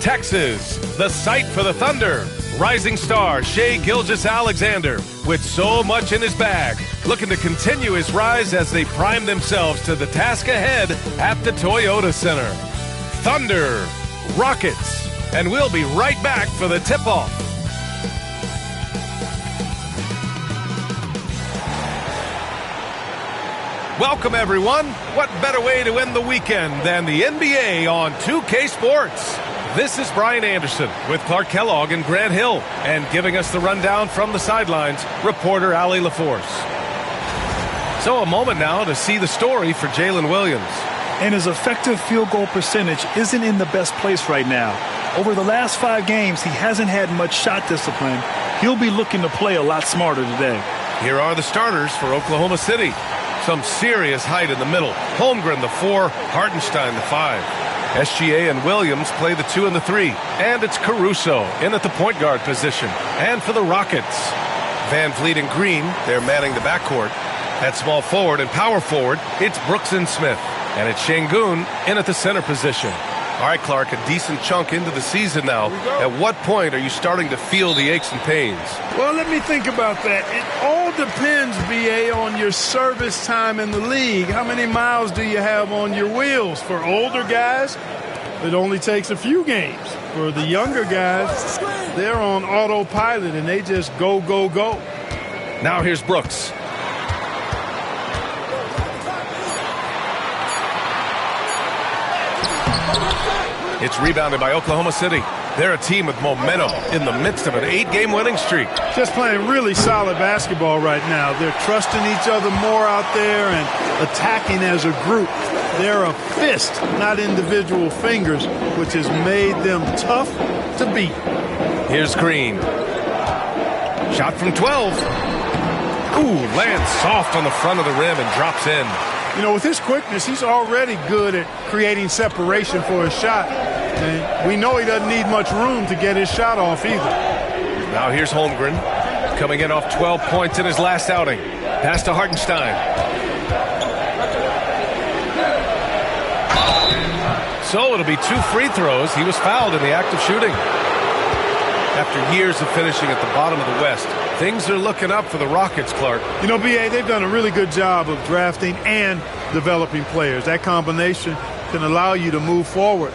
Texas, the site for the Thunder. Rising star Shai Gilgeous-Alexander, with so much in his bag, looking to continue his rise as they prime themselves to the task ahead at the Toyota Center. Thunder, Rockets, and we'll be right back for the tip-off. Welcome, everyone. What better way to end the weekend than the NBA on 2K Sports? This is Brian Anderson with Clark Kellogg and Grant Hill, and giving us the rundown from the sidelines, reporter Allie LaForce. So a moment now to see the story for Jalen Williams. And his effective field goal percentage isn't in the best place right now. Over the last 5 games, he hasn't had much shot discipline. He'll be looking to play a lot smarter today. Here are the starters for Oklahoma City. Some serious height in the middle. Holmgren, the 4, Hartenstein, the 5. SGA and Williams play the 2 and the 3. And it's Caruso in at the point guard position. And for the Rockets, Van Vliet and Green, they're manning the backcourt. At small forward and power forward, it's Brooks and Smith. And it's Şengün in at the center position. All right, Clark, a decent chunk into the season now. At what point are you starting to feel the aches and pains? Well, let me think about that. It all depends, B.A., on your service time in the league. How many miles do you have on your wheels? For older guys, it only takes a few games. For the younger guys, they're on autopilot, and they just go, go, go. Now here's Brooks. It's rebounded by Oklahoma City. They're a team with momentum in the midst of an 8-game winning streak. Just playing really solid basketball right now. They're trusting each other more out there and attacking as a group. They're a fist, not individual fingers, which has made them tough to beat. Here's Green. Shot from 12. Ooh, lands soft on the front of the rim and drops in. You know, with his quickness, he's already good at creating separation for his shot. And we know he doesn't need much room to get his shot off either. Now here's Holmgren, coming in off 12 points in his last outing. Pass to Hartenstein. So it'll be 2 free throws. He was fouled in the act of shooting. After years of finishing at the bottom of the West, things are looking up for the Rockets, Clark. You know, B.A., they've done a really good job of drafting and developing players. That combination can allow you to move forward.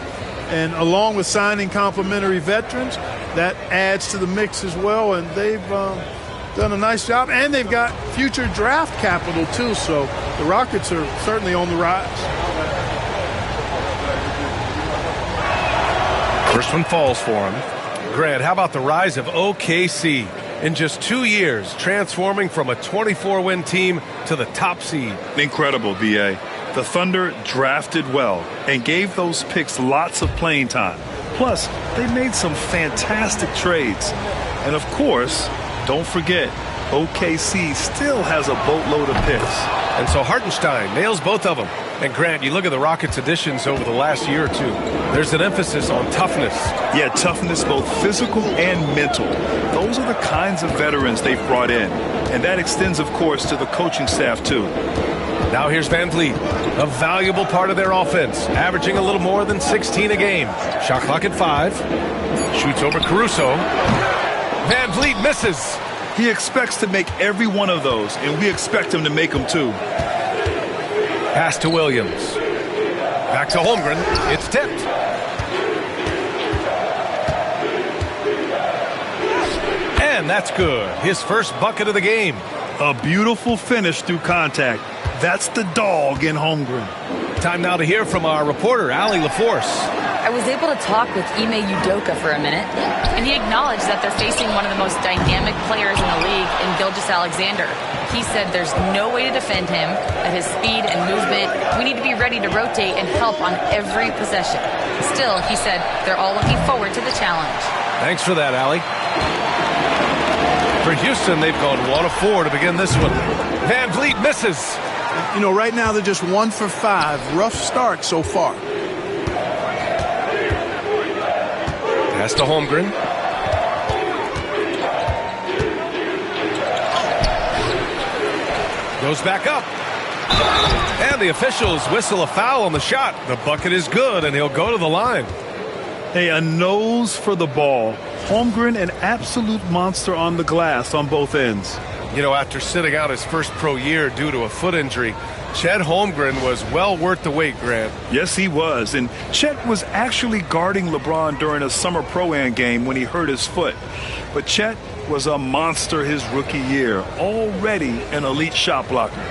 And along with signing complementary veterans, that adds to the mix as well. And they've done a nice job. And they've got future draft capital, too. So the Rockets are certainly on the rise. First one falls for him. Grant, how about the rise of OKC? In just 2 years, transforming from a 24-win team to the top seed. Incredible, B.A. The Thunder drafted well and gave those picks lots of playing time. Plus, they made some fantastic trades. And of course, don't forget, OKC still has a boatload of picks. And so Hartenstein nails both of them. And Grant, you look at the Rockets' additions over the last year or two. There's an emphasis on toughness. Yeah, toughness, both physical and mental. Those are the kinds of veterans they've brought in. And that extends, of course, to the coaching staff, too. Now here's Van Vliet, a valuable part of their offense, averaging a little more than 16 a game. Shot clock at 5. Shoots over Caruso. Van Vliet misses. He expects to make every one of those, and we expect him to make them, too. Pass to Williams. Back to Holmgren. It's tipped. And that's good. His first bucket of the game. A beautiful finish through contact. That's the dog in Holmgren. Time now to hear from our reporter, Allie LaForce. I was able to talk with Ime Udoka for a minute, and he acknowledged that they're facing one of the most dynamic players in the league in Gilgeous-Alexander. He said there's no way to defend him, at his speed and movement. We need to be ready to rotate and help on every possession. Still, he said they're all looking forward to the challenge. Thanks for that, Allie. For Houston, they've gone 1 of 4 to begin this one. Van Vliet misses. You know, right now they're just 1 for 5. Rough start so far. Pass to Holmgren. Goes back up. And the officials whistle a foul on the shot. The bucket is good, and he'll go to the line. Hey, a nose for the ball. Holmgren, an absolute monster on the glass on both ends. You know, after sitting out his first pro year due to a foot injury, Chet Holmgren was well worth the wait, Grant. Yes, he was. And Chet was actually guarding LeBron during a summer Pro-Am game when he hurt his foot. But Chet was a monster his rookie year, already an elite shot blocker.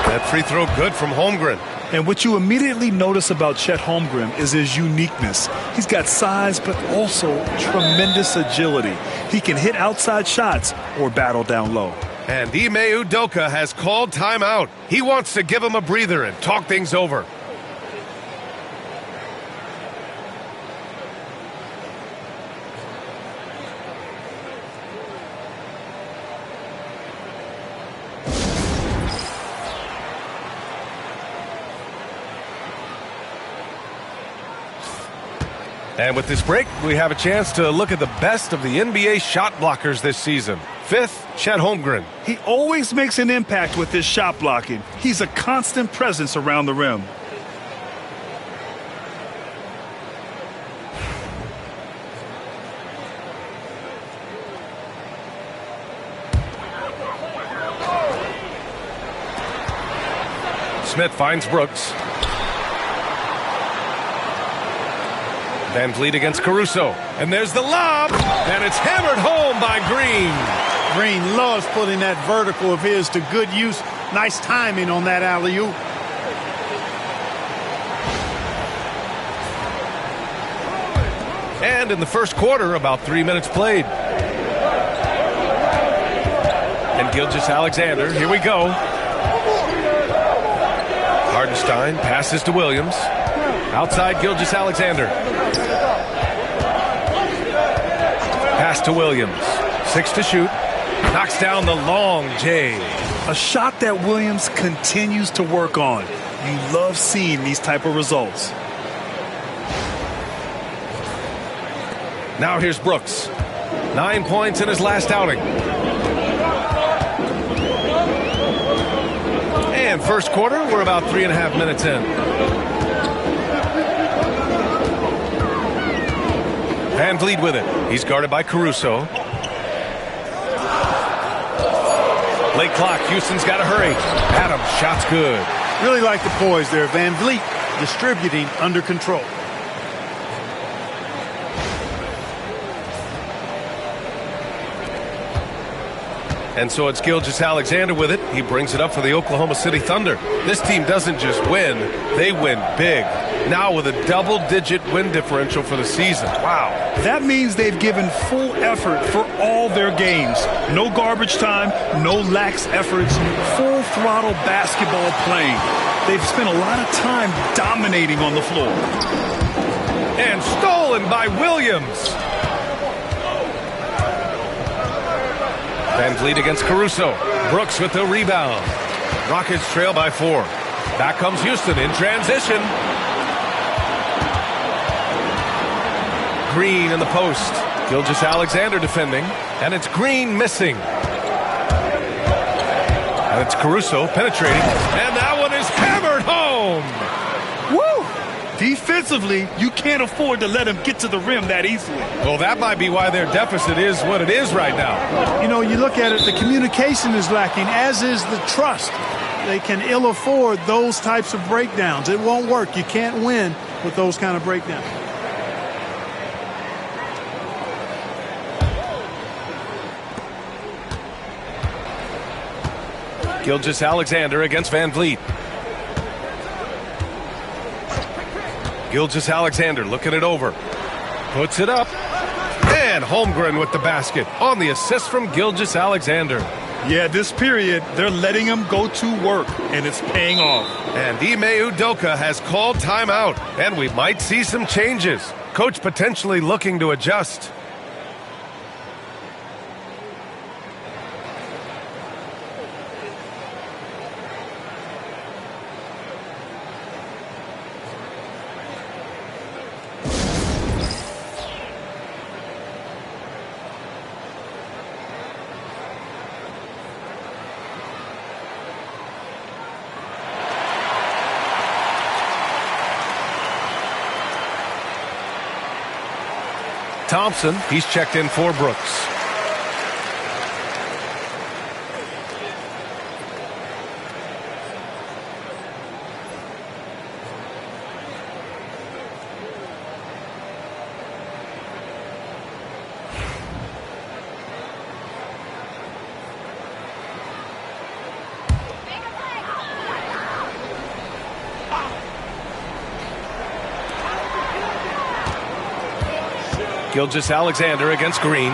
That free throw good from Holmgren. And what you immediately notice about Chet Holmgren is his uniqueness. He's got size, but also tremendous agility. He can hit outside shots or battle down low. And Ime Udoka has called timeout. He wants to give him a breather and talk things over. And with this break, we have a chance to look at the best of the NBA shot blockers this season. Fifth, Chet Holmgren. He always makes an impact with his shot blocking. He's a constant presence around the rim. Smith finds Brooks. Van Vliet against Caruso. And there's the lob. And it's hammered home by Green. Green loves putting that vertical of his to good use. Nice timing on that alley-oop. And in the first quarter, about 3 minutes played. And Gilgeous-Alexander, here we go. Hartenstein passes to Williams. Outside Gilgeous-Alexander. Pass to Williams. 6 to shoot. Knocks down the long J. A shot that Williams continues to work on. You love seeing these type of results. Now here's Brooks. 9 points in his last outing. And first quarter, we're about 3.5 minutes in. Van Vliet with it. He's guarded by Caruso. Late clock. Houston's got to hurry. Adams, shot's good. Really like the poise there. Van Vliet distributing under control. And so it's Gilgeous-Alexander with it. He brings it up for the Oklahoma City Thunder. This team doesn't just win, they win big. Now with a double-digit win differential for the season. Wow. That means they've given full effort for all their games. No garbage time, no lax efforts, full throttle basketball playing. They've spent a lot of time dominating on the floor. And stolen by Williams. Van Vliet against Caruso. Brooks with the rebound. Rockets trail by 4. Back comes Houston in transition. Green in the post. Gilgeous-Alexander defending. And it's Green missing. And it's Caruso penetrating. And that one is hammered home. Woo! Defensively, you can't afford to let him get to the rim that easily. Well, that might be why their deficit is what it is right now. You know, you look at it, the communication is lacking, as is the trust. They can ill afford those types of breakdowns. It won't work. You can't win with those kind of breakdowns. Gilgeous-Alexander against Van Vliet. Gilgeous-Alexander looking it over. Puts it up. And Holmgren with the basket on the assist from Gilgeous-Alexander. Yeah, this period, they're letting him go to work, and it's paying off. And Ime Udoka has called timeout, and we might see some changes. Coach potentially looking to adjust. Thompson. He's checked in for Brooks. Gilgeous-Alexander against Green.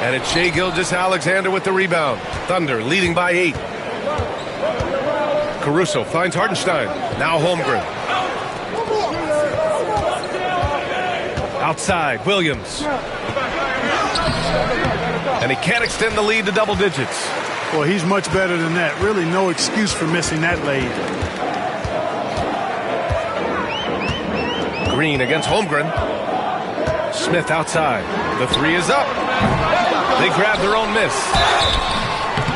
And it's Shai Gilgeous-Alexander with the rebound. Thunder leading by 8. Caruso finds Hartenstein. Now Holmgren. Outside, Williams. And he can't extend the lead to double digits. Well, he's much better than that. Really no excuse for missing that lead. Green against Holmgren. Smith outside. The 3 is up. They grab their own miss.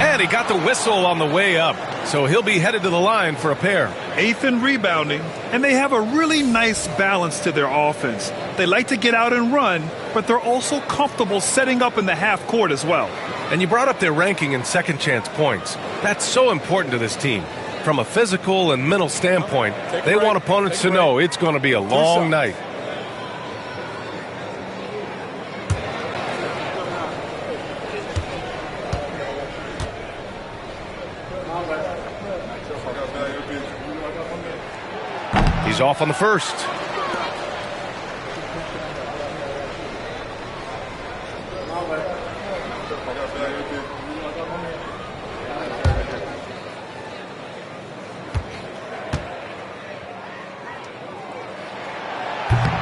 And he got the whistle on the way up. So he'll be headed to the line for a pair. 8th in rebounding, and they have a really nice balance to their offense. They like to get out and run, but they're also comfortable setting up in the half court as well. And you brought up their ranking in second chance points. That's so important to this team. From a physical and mental standpoint, they want opponents to know it's going to be a long night. He's off on the first.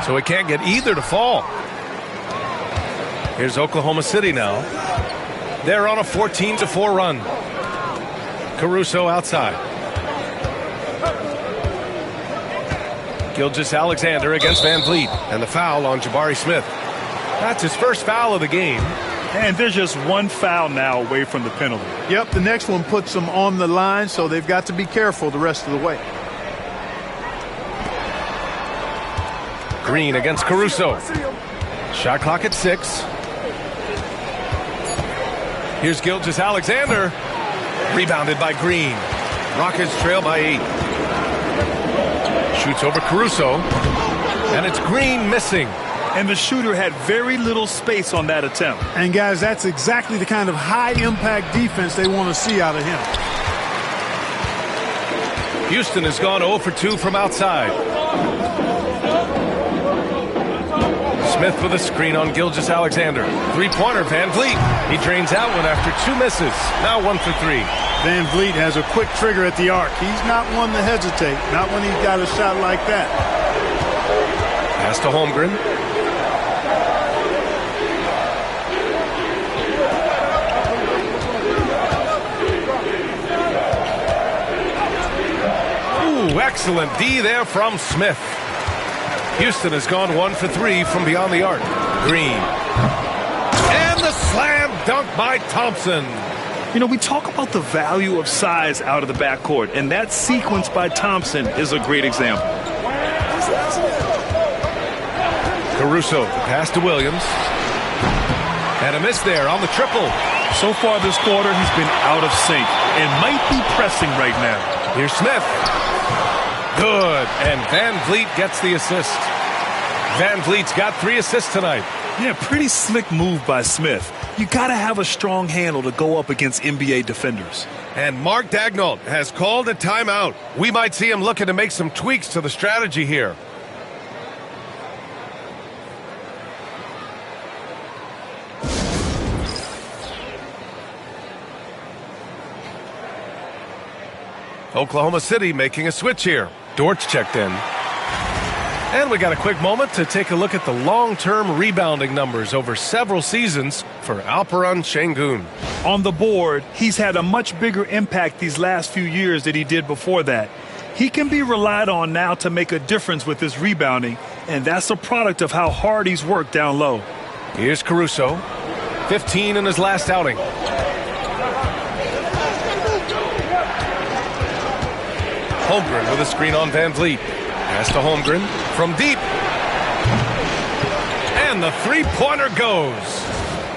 So he can't get either to fall. Here's Oklahoma City now. They're on a 14-4 run. Caruso outside. Gilgeous-Alexander against Van Vliet. And the foul on Jabari Smith. That's his first foul of the game. And there's just one foul now away from the penalty. Yep, the next one puts them on the line, so they've got to be careful the rest of the way. Green against Caruso. Shot clock at 6. Here's Gilgeous-Alexander. Rebounded by Green. Rockets trail by 8. Shoots over Caruso. And it's Green missing. And the shooter had very little space on that attempt. And guys, that's exactly the kind of high-impact defense they want to see out of him. Houston has gone 0 for 2 from outside. Smith with a screen on Gilgeous-Alexander. Three-pointer, Van Vliet. He drains that one after 2 misses. Now 1 for 3. Van Vliet has a quick trigger at the arc. He's not one to hesitate. Not when he's got a shot like that. Pass to Holmgren. Ooh, excellent D there from Smith. Houston has gone 1 for 3 from beyond the arc. Green. And the slam dunk by Thompson. You know, we talk about the value of size out of the backcourt, and that sequence by Thompson is a great example. Caruso, pass to Williams. And a miss there on the triple. So far this quarter, he's been out of sync and might be pressing right now. Here's Smith. Good. And Van Vliet gets the assist. Van Vliet's got 3 assists tonight. Yeah, pretty slick move by Smith. You got to have a strong handle to go up against NBA defenders. And Mark Daigneault has called a timeout. We might see him looking to make some tweaks to the strategy here. Oklahoma City making a switch here. Dortch checked in. And we got a quick moment to take a look at the long-term rebounding numbers over several seasons for Alperen Sengun. On the board, he's had a much bigger impact these last few years than he did before that. He can be relied on now to make a difference with his rebounding, and that's a product of how hard he's worked down low. Here's Caruso, 15 in his last outing. Holmgren with a screen on Van Vliet. Pass to Holmgren from deep. And the three-pointer goes.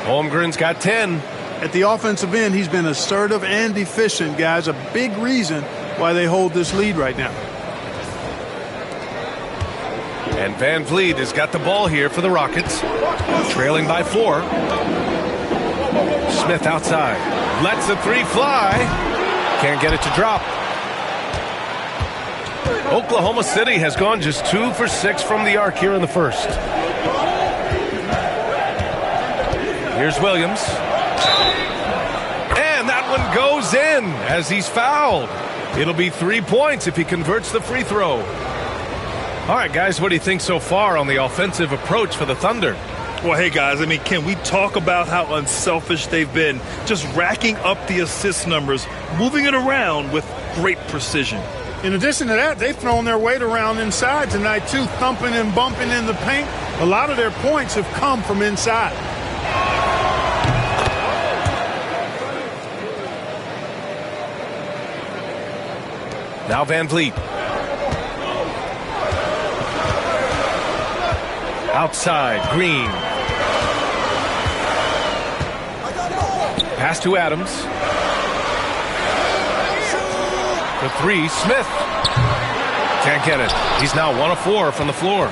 Holmgren's got 10. At the offensive end, he's been assertive and efficient, guys. A big reason why they hold this lead right now. And Van Vliet has got the ball here for the Rockets. Trailing by 4. Smith outside. Lets the three fly. Can't get it to drop. Oklahoma City has gone just 2 for 6 from the arc here in the first. Here's Williams. And that one goes in as he's fouled. It'll be 3 points if he converts the free throw. All right, guys, what do you think so far on the offensive approach for the Thunder? Well, hey, guys, I mean, can we talk about how unselfish they've been? Just racking up the assist numbers, moving it around with great precision. In addition to that, they've thrown their weight around inside tonight, too, thumping and bumping in the paint. A lot of their points have come from inside. Now Van Vliet. Outside, Green. Pass to Adams. The three, Smith. Can't get it. He's now 1 of 4 from the floor.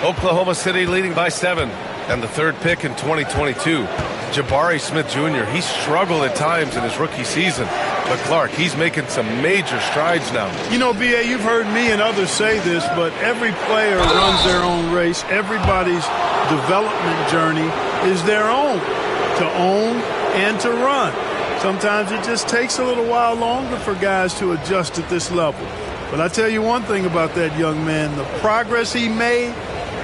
Oklahoma City leading by 7. And the third pick in 2022. Jabari Smith Jr., he struggled at times in his rookie season. But Clark, he's making some major strides now. You know, B.A., you've heard me and others say this, but every player runs their own race. Everybody's development journey is their own, to own and to run. Sometimes it just takes a little while longer for guys to adjust at this level. But I tell you one thing about that young man, the progress he made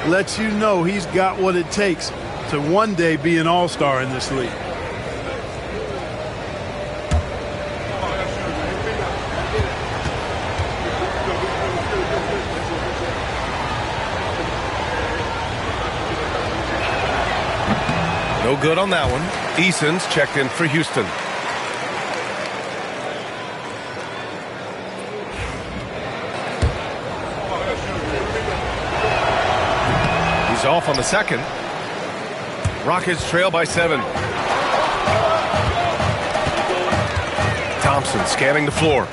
lets you know he's got what it takes to one day be an all-star in this league. No good on that one. Eason's checked in for Houston. He's off on the second. Rockets trail by 7. Thompson scanning the floor.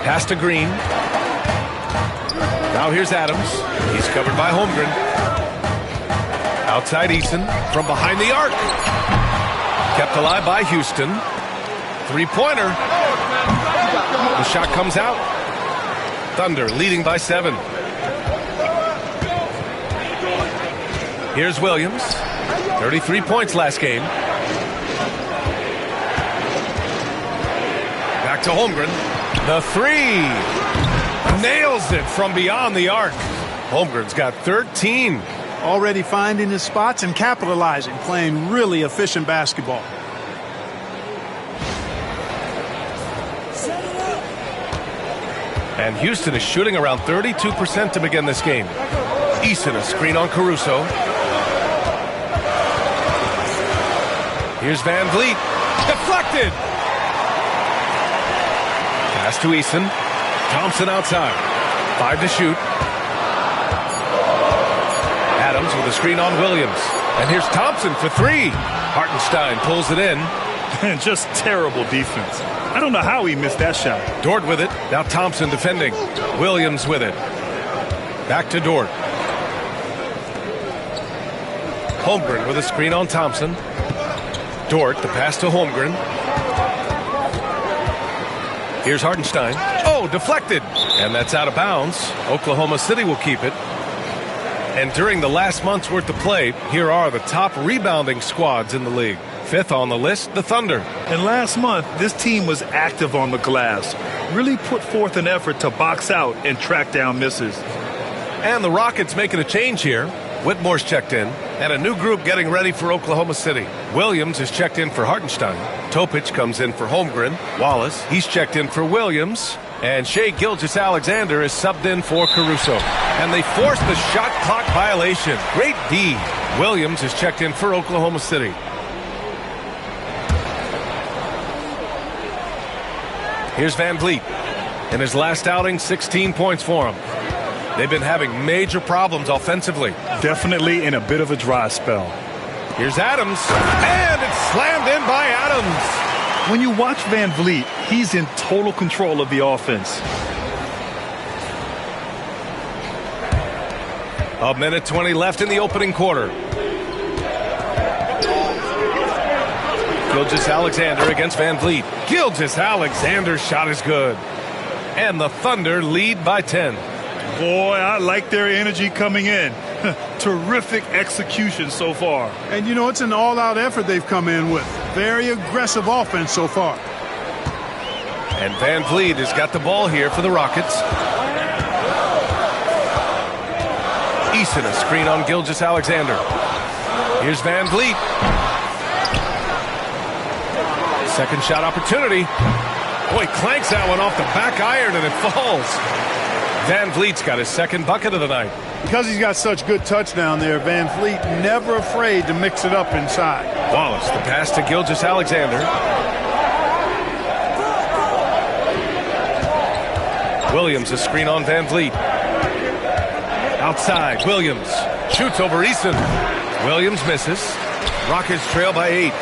Pass to Green. Now here's Adams. He's covered by Holmgren. Outside Eason from behind the arc. Kept alive by Houston. Three-pointer. The shot comes out. Thunder leading by 7. Here's Williams. 33 points last game. Back to Holmgren. The three. Nails it from beyond the arc. Holmgren's got 13. Already finding his spots and capitalizing, playing really efficient basketball. And Houston is shooting around 32% to begin this game. Eason a screen on Caruso. Here's Van Vliet. Deflected. Pass to Eason. Thompson outside. 5 to shoot. Adams with a screen on Williams. And here's Thompson for 3. Hartenstein pulls it in. Just terrible defense. I don't know how he missed that shot. Dort with it. Now Thompson defending. Williams with it. Back to Dort. Holmgren with a screen on Thompson. Dort, the pass to Holmgren. Here's Hartenstein. Oh, deflected. And that's out of bounds. Oklahoma City will keep it. And during the last month's worth of play, here are the top rebounding squads in the league. 5th on the list, the Thunder. And last month, this team was active on the glass. Really put forth an effort to box out and track down misses. And the Rockets making a change here. Whitmore's checked in, and a new group getting ready for Oklahoma City. Williams is checked in for Hartenstein. Topic comes in for Holmgren. Wallace, he's checked in for Williams. And Shai Gilgeous-Alexander is subbed in for Caruso. And they force the shot clock violation. Great D. Williams is checked in for Oklahoma City. Here's Van Vliet. In his last outing, 16 points for him. They've been having major problems offensively. Definitely in a bit of a dry spell. Here's Adams, and it's slammed in by Adams. When you watch Van Vliet, he's in total control of the offense. A minute 20 left in the opening quarter. Gilgeous-Alexander against Van Vliet. Gilgeous-Alexander's shot is good. And the Thunder lead by 10. Boy, I like their energy coming in. Terrific execution so far. And, you know, it's an all-out effort they've come in with. Very aggressive offense so far. And Van Vliet has got the ball here for the Rockets. Eason, a screen on Gilgeous-Alexander. Here's Van Vliet. Second shot opportunity. Boy, clanks that one off the back iron and it falls. Van Vliet's got his second bucket of the night. Because he's got such good touch down there, Van Vliet never afraid to mix it up inside. Wallace, the pass to Gilgeous-Alexander. Williams, a screen on Van Vliet. Outside, Williams shoots over Eason. Williams misses. Rockets trail by 8.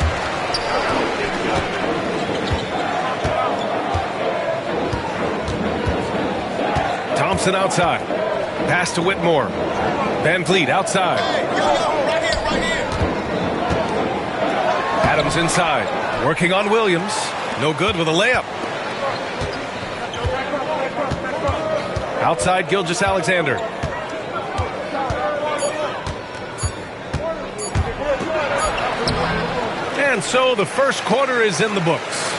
Thompson outside. Pass to Whitmore. Van Vliet outside. Adams inside. Working on Williams. No good with a layup. Outside Gilgeous-Alexander. And so the first quarter is in the books.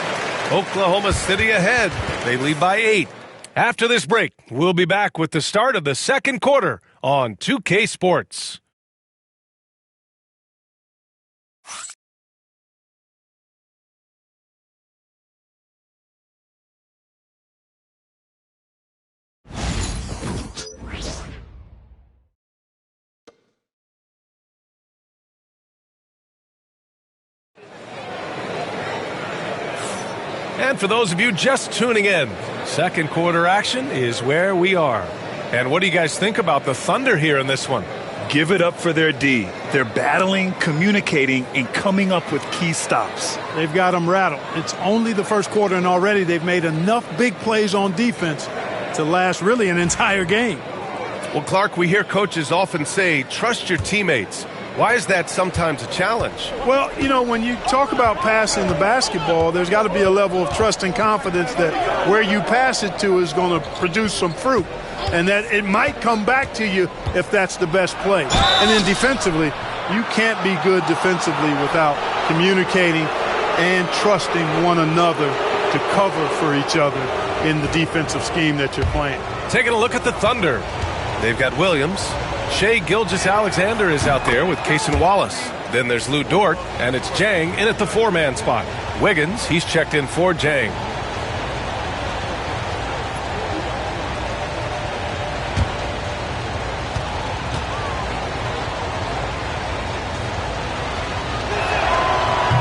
Oklahoma City ahead. They lead by 8. After this break, we'll be back with the start of the second quarter on 2K Sports. And for those of you just tuning in, second quarter action is where we are. And what do you guys think about the Thunder here in this one? Give it up for their D. They're battling, communicating, and coming up with key stops. They've got them rattled. It's only the first quarter, and already they've made enough big plays on defense to last really an entire game. Well, Clark, we hear coaches often say, trust your teammates. Why is that sometimes a challenge? Well, you know, when you talk about passing the basketball, there's got to be a level of trust and confidence that where you pass it to is going to produce some fruit, and that it might come back to you if that's the best play. And then defensively, you can't be good defensively without communicating and trusting one another to cover for each other in the defensive scheme that you're playing. Taking a look at the Thunder. They've got Williams. Shai Gilgeous-Alexander is out there with Cason Wallace. Then there's Lou Dort, and it's Jang in at the 4-man spot. Wiggins, he's checked in for Jang.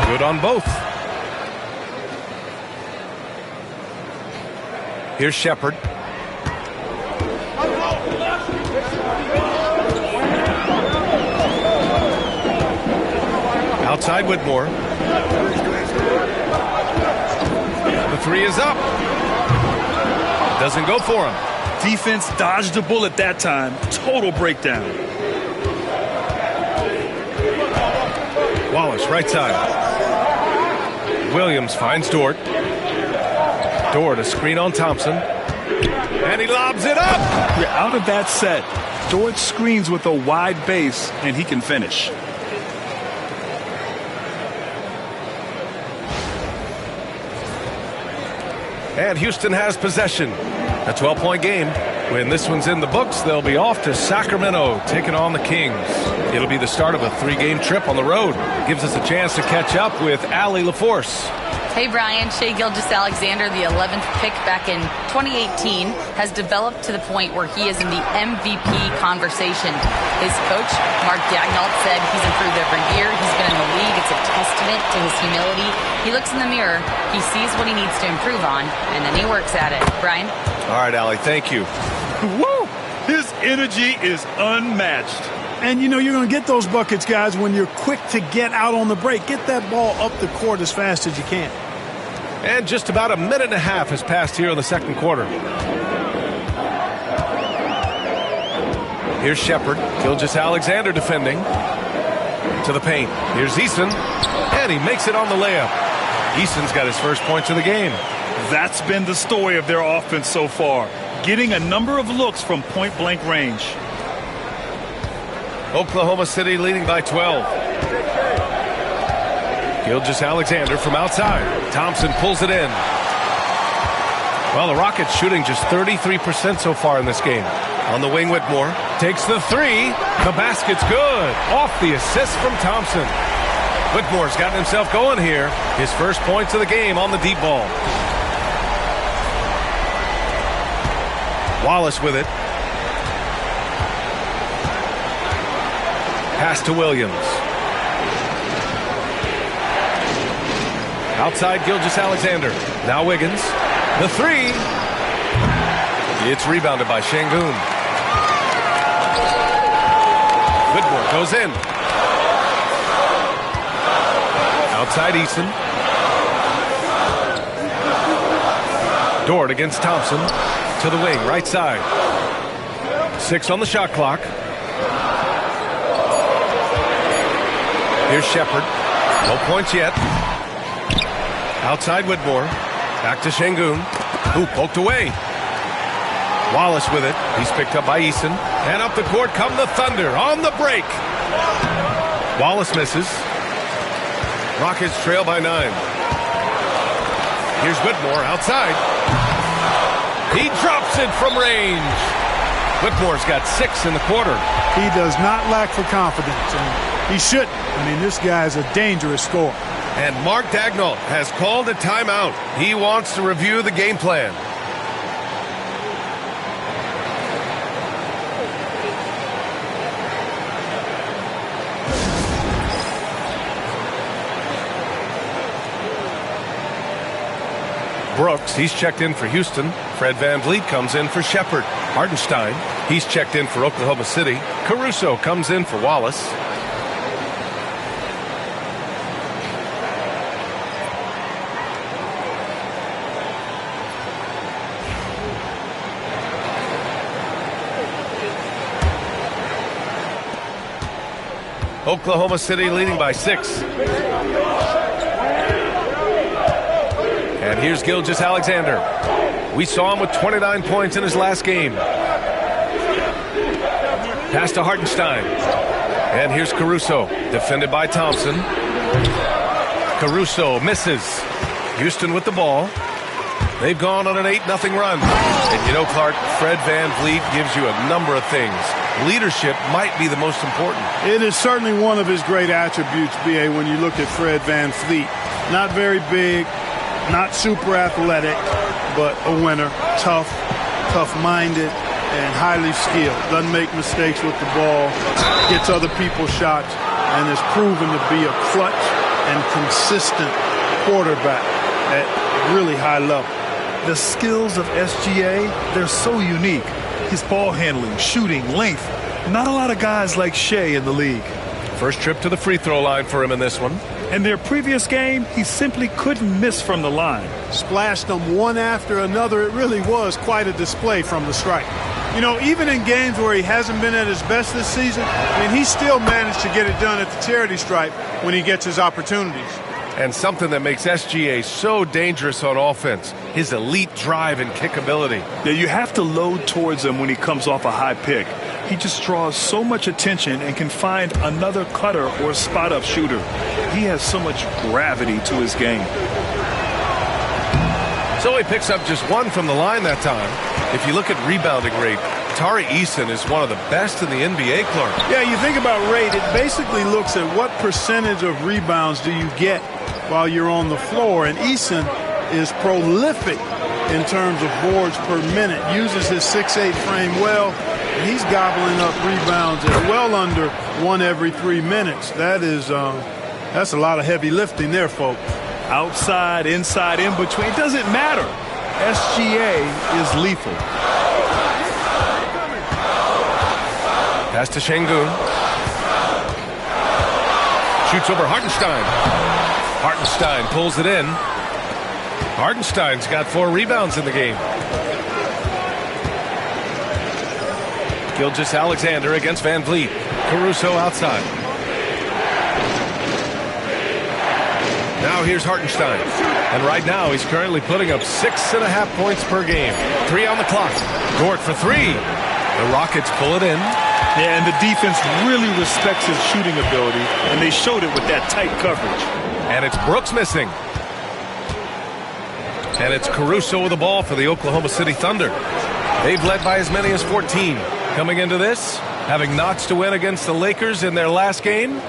Good on both. Here's Shepard. Outside Whitmore. The three is up. Doesn't go for him. Defense dodged a bullet that time. Total breakdown. Wallace, right side. Williams finds Dort. Dort, a screen on Thompson. And he lobs it up. You're out of that set. Dort screens with a wide base, and he can finish. And Houston has possession. A 12-point game. When this one's in the books, they'll be off to Sacramento, taking on the Kings. It'll be the start of a 3-game trip on the road. Gives us a chance to catch up with Allie LaForce. Hey, Brian. Shai Gilgeous-Alexander, the 11th pick back in 2018, has developed to the point where he is in the MVP conversation. His coach, Mark Daigneault, said he's improved every year. He's been in the league. It's a testament to his humility. He looks in the mirror, he sees what he needs to improve on, and then he works at it. Brian? All right, Allie, thank you. Woo! His energy is unmatched. And, you know, you're going to get those buckets, guys, when you're quick to get out on the break. Get that ball up the court as fast as you can. And just about a minute and a half has passed here in the second quarter. Here's Shepard. Gilgeous-Alexander defending. To the paint. Here's Eason. And he makes it on the layup. Eason's got his first points of the game. That's been the story of their offense so far. Getting a number of looks from point-blank range. Oklahoma City leading by 12. Gilgeous-Alexander from outside. Thompson pulls it in. Well, the Rockets shooting just 33% so far in this game. On the wing, Whitmore takes the three. The basket's good. Off the assist from Thompson. Whitmore's gotten himself going here. His first points of the game on the deep ball. Wallace with it. Pass to Williams. Outside Gilgeous-Alexander. Now Wiggins. The three. It's rebounded by Şengün. Whitmore goes in. Outside Eason. Dort against Thompson. To the wing, right side. 6 on the shot clock. Here's Shepard. No points yet. Outside Whitmore. Back to Şengün. Who poked away. Wallace with it. He's picked up by Eason. And up the court come the Thunder on the break. Wallace misses. Rockets trail by 9. Here's Whitmore outside. He drops it from range. Whitmore's got 6 in the quarter. He does not lack for confidence, and he shouldn't. I mean, this guy's a dangerous scorer. And Mark Daigneault has called a timeout. He wants to review the game plan. Brooks, he's checked in for Houston. Fred VanVleet comes in for Shepard. Hartenstein, he's checked in for Oklahoma City. Caruso comes in for Wallace. Oklahoma City leading by 6. And here's Gilgeous-Alexander. We saw him with 29 points in his last game. Pass to Hartenstein. And here's Caruso, defended by Thompson. Caruso misses. Houston with the ball. They've gone on an 8-0 run. And you know, Clark, Fred VanVleet gives you a number of things. Leadership might be the most important. It is certainly one of his great attributes, B.A., when you look at Fred VanVleet. Not very big, not super athletic, but a winner, tough-minded, and highly skilled. Doesn't make mistakes with the ball, gets other people's shots, and is proven to be a clutch and consistent quarterback at really high level. The skills of SGA, they're so unique. His ball handling, shooting, length. Not a lot of guys like Shea in the league. First trip to the free throw line for him in this one. In their previous game, he simply couldn't miss from the line. Splashed them one after another. It really was quite a display from the stripe. You know, even in games where he hasn't been at his best this season, I mean, he still managed to get it done at the charity stripe when he gets his opportunities. And something that makes SGA so dangerous on offense, his elite drive and kickability. Yeah, you have to load towards him when he comes off a high pick. He just draws so much attention and can find another cutter or spot-up shooter. He has so much gravity to his game. So he picks up just 1 from the line that time. If you look at rebounding rate, Tari Eason is one of the best in the NBA, Clark. Yeah, you think about rate, it basically looks at what percentage of rebounds do you get while you're on the floor. And Eason is prolific in terms of boards per minute, uses his 6'8" frame well. He's gobbling up rebounds at well under 1 every 3 minutes. That's a lot of heavy lifting there, folks. Outside, inside, in between, it doesn't matter. SGA is lethal. Pass to Şengün. Shoots over Hartenstein. Hartenstein pulls it in. Hartenstein's got 4 rebounds in the game. Gilgeous-Alexander against Van Vliet. Caruso outside. Now here's Hartenstein. And right now he's currently putting up 6.5 points per game. 3 on the clock. Dort for 3. The Rockets pull it in. Yeah, and the defense really respects his shooting ability, and they showed it with that tight coverage. And it's Brooks missing. And it's Caruso with the ball for the Oklahoma City Thunder. They've led by as many as 14. Coming into this, having notched to win against the Lakers in their last game.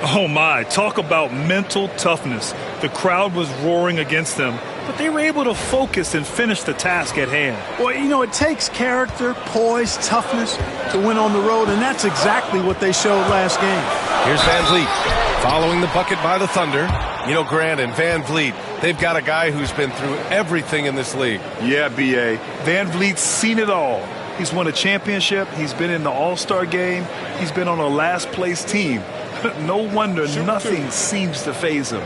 Oh my, talk about mental toughness. The crowd was roaring against them, but they were able to focus and finish the task at hand. Well, you know, it takes character, poise, toughness to win on the road, and that's exactly what they showed last game. Here's Van Vliet following the bucket by the Thunder. You know, Grant and Van Vliet, they've got a guy who's been through everything in this league. Yeah, B.A. Van Vliet's seen it all. He's won a championship. He's been in the All-Star game. He's been on a last-place team. No wonder nothing seems to faze him.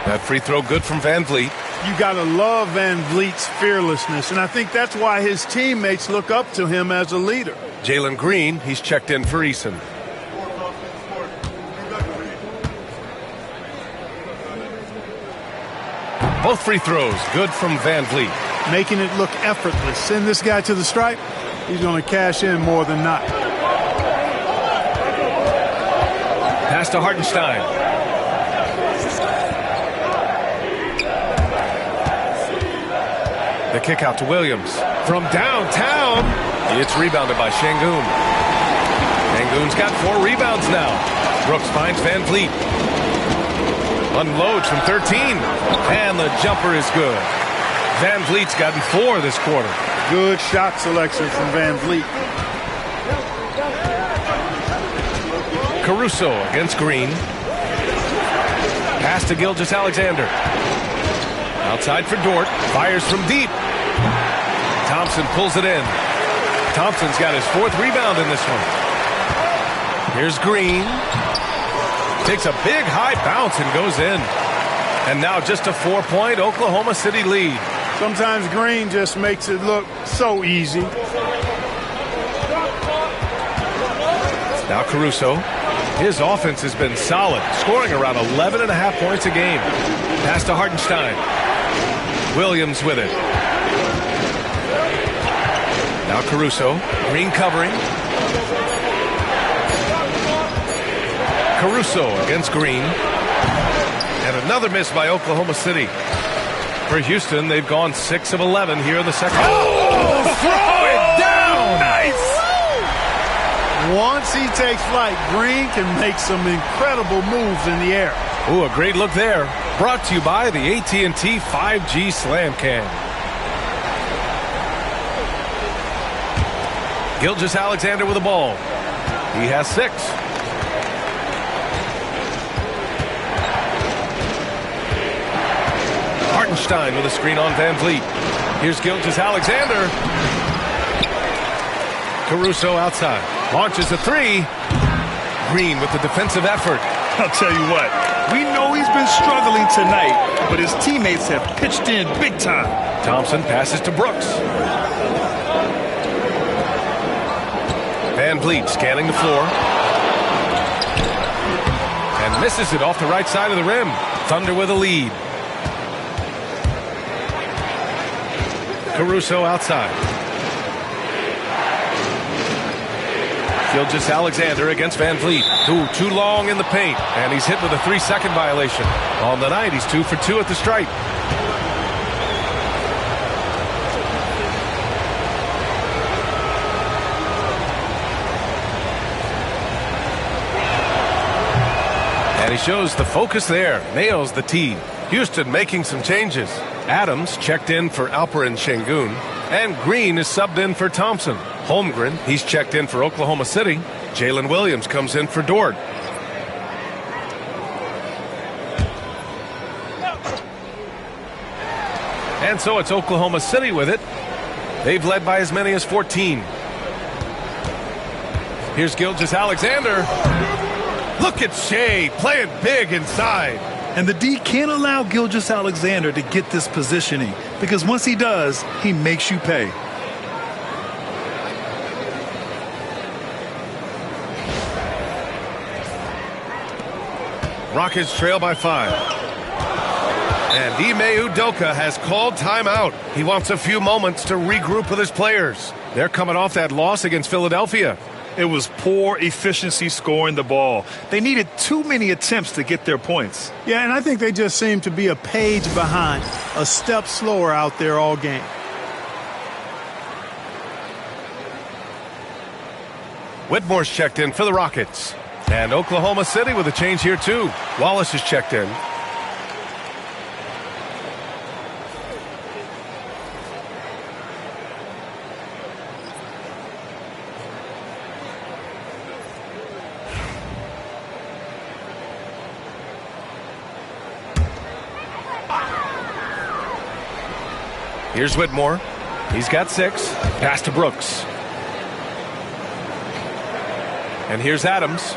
That free throw good from Van Vliet. You got to love Van Vliet's fearlessness, and I think that's why his teammates look up to him as a leader. Jalen Green, he's checked in for Eason. Both free throws good from Van Vliet. Making it look effortless. Send this guy to the stripe, he's going to cash in more than not. Pass to Hartenstein. The kick out to Williams. From downtown, it's rebounded by Şengün. Şengün's got 4 rebounds now. Brooks finds Van Vliet. Unloads from 13. And the jumper is good. Van Vliet's gotten 4 this quarter. Good shot selection from Van Vliet. Caruso against Green. Pass to Gilgeous-Alexander. Outside for Dort. Fires from deep. Thompson pulls it in. Thompson's got his 4th rebound in this one. Here's Green. Takes a big high bounce and goes in. And now just a 4-point Oklahoma City lead. Sometimes Green just makes it look so easy. Now Caruso. His offense has been solid, scoring around 11.5 points a game. Pass to Hartenstein. Williams with it. Now Caruso. Green covering. Caruso against Green. And another miss by Oklahoma City. For Houston, they've gone 6 of 11 here in the second. Oh, throw it down! Nice! Once he takes flight, Green can make some incredible moves in the air. Ooh, a great look there. Brought to you by the AT&T 5G Slam Cam. Gilgeous-Alexander with the ball. He has 6. Hartenstein with a screen on Van Vliet. Here's Gilgeous-Alexander. Caruso outside. Launches a 3. Green with the defensive effort. I'll tell you what, we know he's been struggling tonight, but his teammates have pitched in big time. Thompson passes to Brooks. Van Vliet scanning the floor. And misses it off the right side of the rim. Thunder with a lead. Caruso outside. Gilgeous-Alexander against Van Vliet. Too long in the paint. And he's hit with a 3-second violation. On the night, he's 2 for 2 at the stripe. And he shows the focus there. Nails the tee. Houston making some changes. Adams checked in for Alperen Şengün. And Green is subbed in for Thompson. Holmgren, he's checked in for Oklahoma City. Jalen Williams comes in for Dort. And so it's Oklahoma City with it. They've led by as many as 14. Here's Gilgeous-Alexander. Look at Shea playing big inside. And the D can't allow Gilgeous-Alexander to get this positioning, because once he does, he makes you pay. Rockets trail by 5. And Ime Udoka has called timeout. He wants a few moments to regroup with his players. They're coming off that loss against Philadelphia. It was poor efficiency scoring the ball. They needed too many attempts to get their points. Yeah, and I think they just seem to be a page behind, a step slower out there all game. Whitmore's checked in for the Rockets. And Oklahoma City with a change here too. Wallace is checked in. Here's Whitmore. He's got 6. Pass to Brooks. And here's Adams.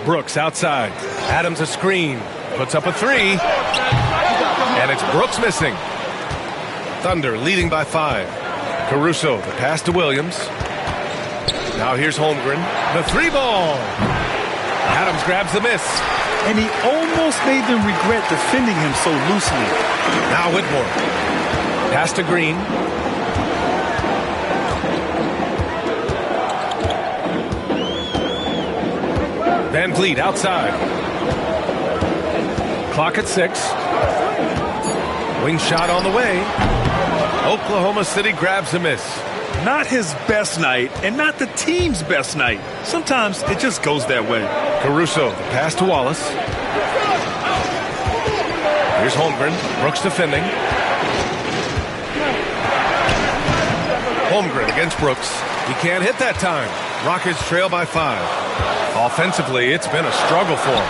Brooks outside. Adams a screen. Puts up a 3. And it's Brooks missing. Thunder leading by 5. Caruso, the pass to Williams. Now here's Holmgren. The 3-ball. Adams grabs the miss. And he almost made them regret defending him so loosely. Now Whitmore. Pass to Green. Van Vliet outside. Clock at 6. Wing shot on the way. Oklahoma City grabs a miss. Not his best night, and not the team's best night. Sometimes it just goes that way. Caruso, the pass to Wallace. Here's Holmgren. Brooks defending. Holmgren against Brooks. He can't hit that time. Rockets trail by 5. Offensively, it's been a struggle for him.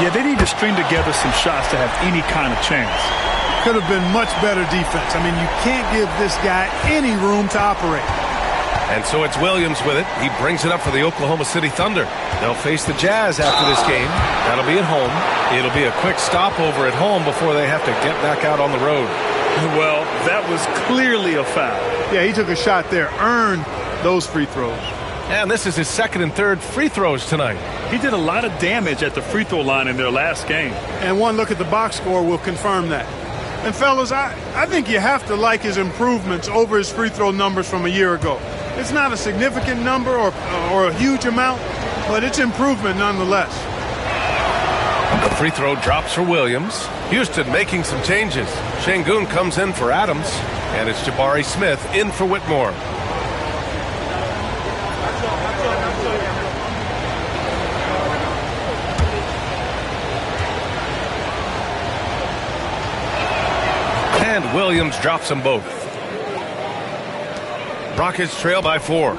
Yeah, they need to string together some shots to have any kind of chance. Could have been much better defense. I mean, you can't give this guy any room to operate. And so it's Williams with it. He brings it up for the Oklahoma City Thunder. They'll face the Jazz after this game. That'll be at home. It'll be a quick stopover at home before they have to get back out on the road. Well, that was clearly a foul. Yeah, he took a shot there, earned those free throws. And this is his 2nd and 3rd free throws tonight. He did a lot of damage at the free throw line in their last game. And one look at the box score will confirm that. And fellas, I think you have to like his improvements over his free throw numbers from a year ago. It's not a significant number or a huge amount, but it's improvement nonetheless. The free throw drops for Williams. Houston making some changes. Şengün comes in for Adams, and it's Jabari Smith in for Whitmore. And Williams drops them both. Rockets trail by 4.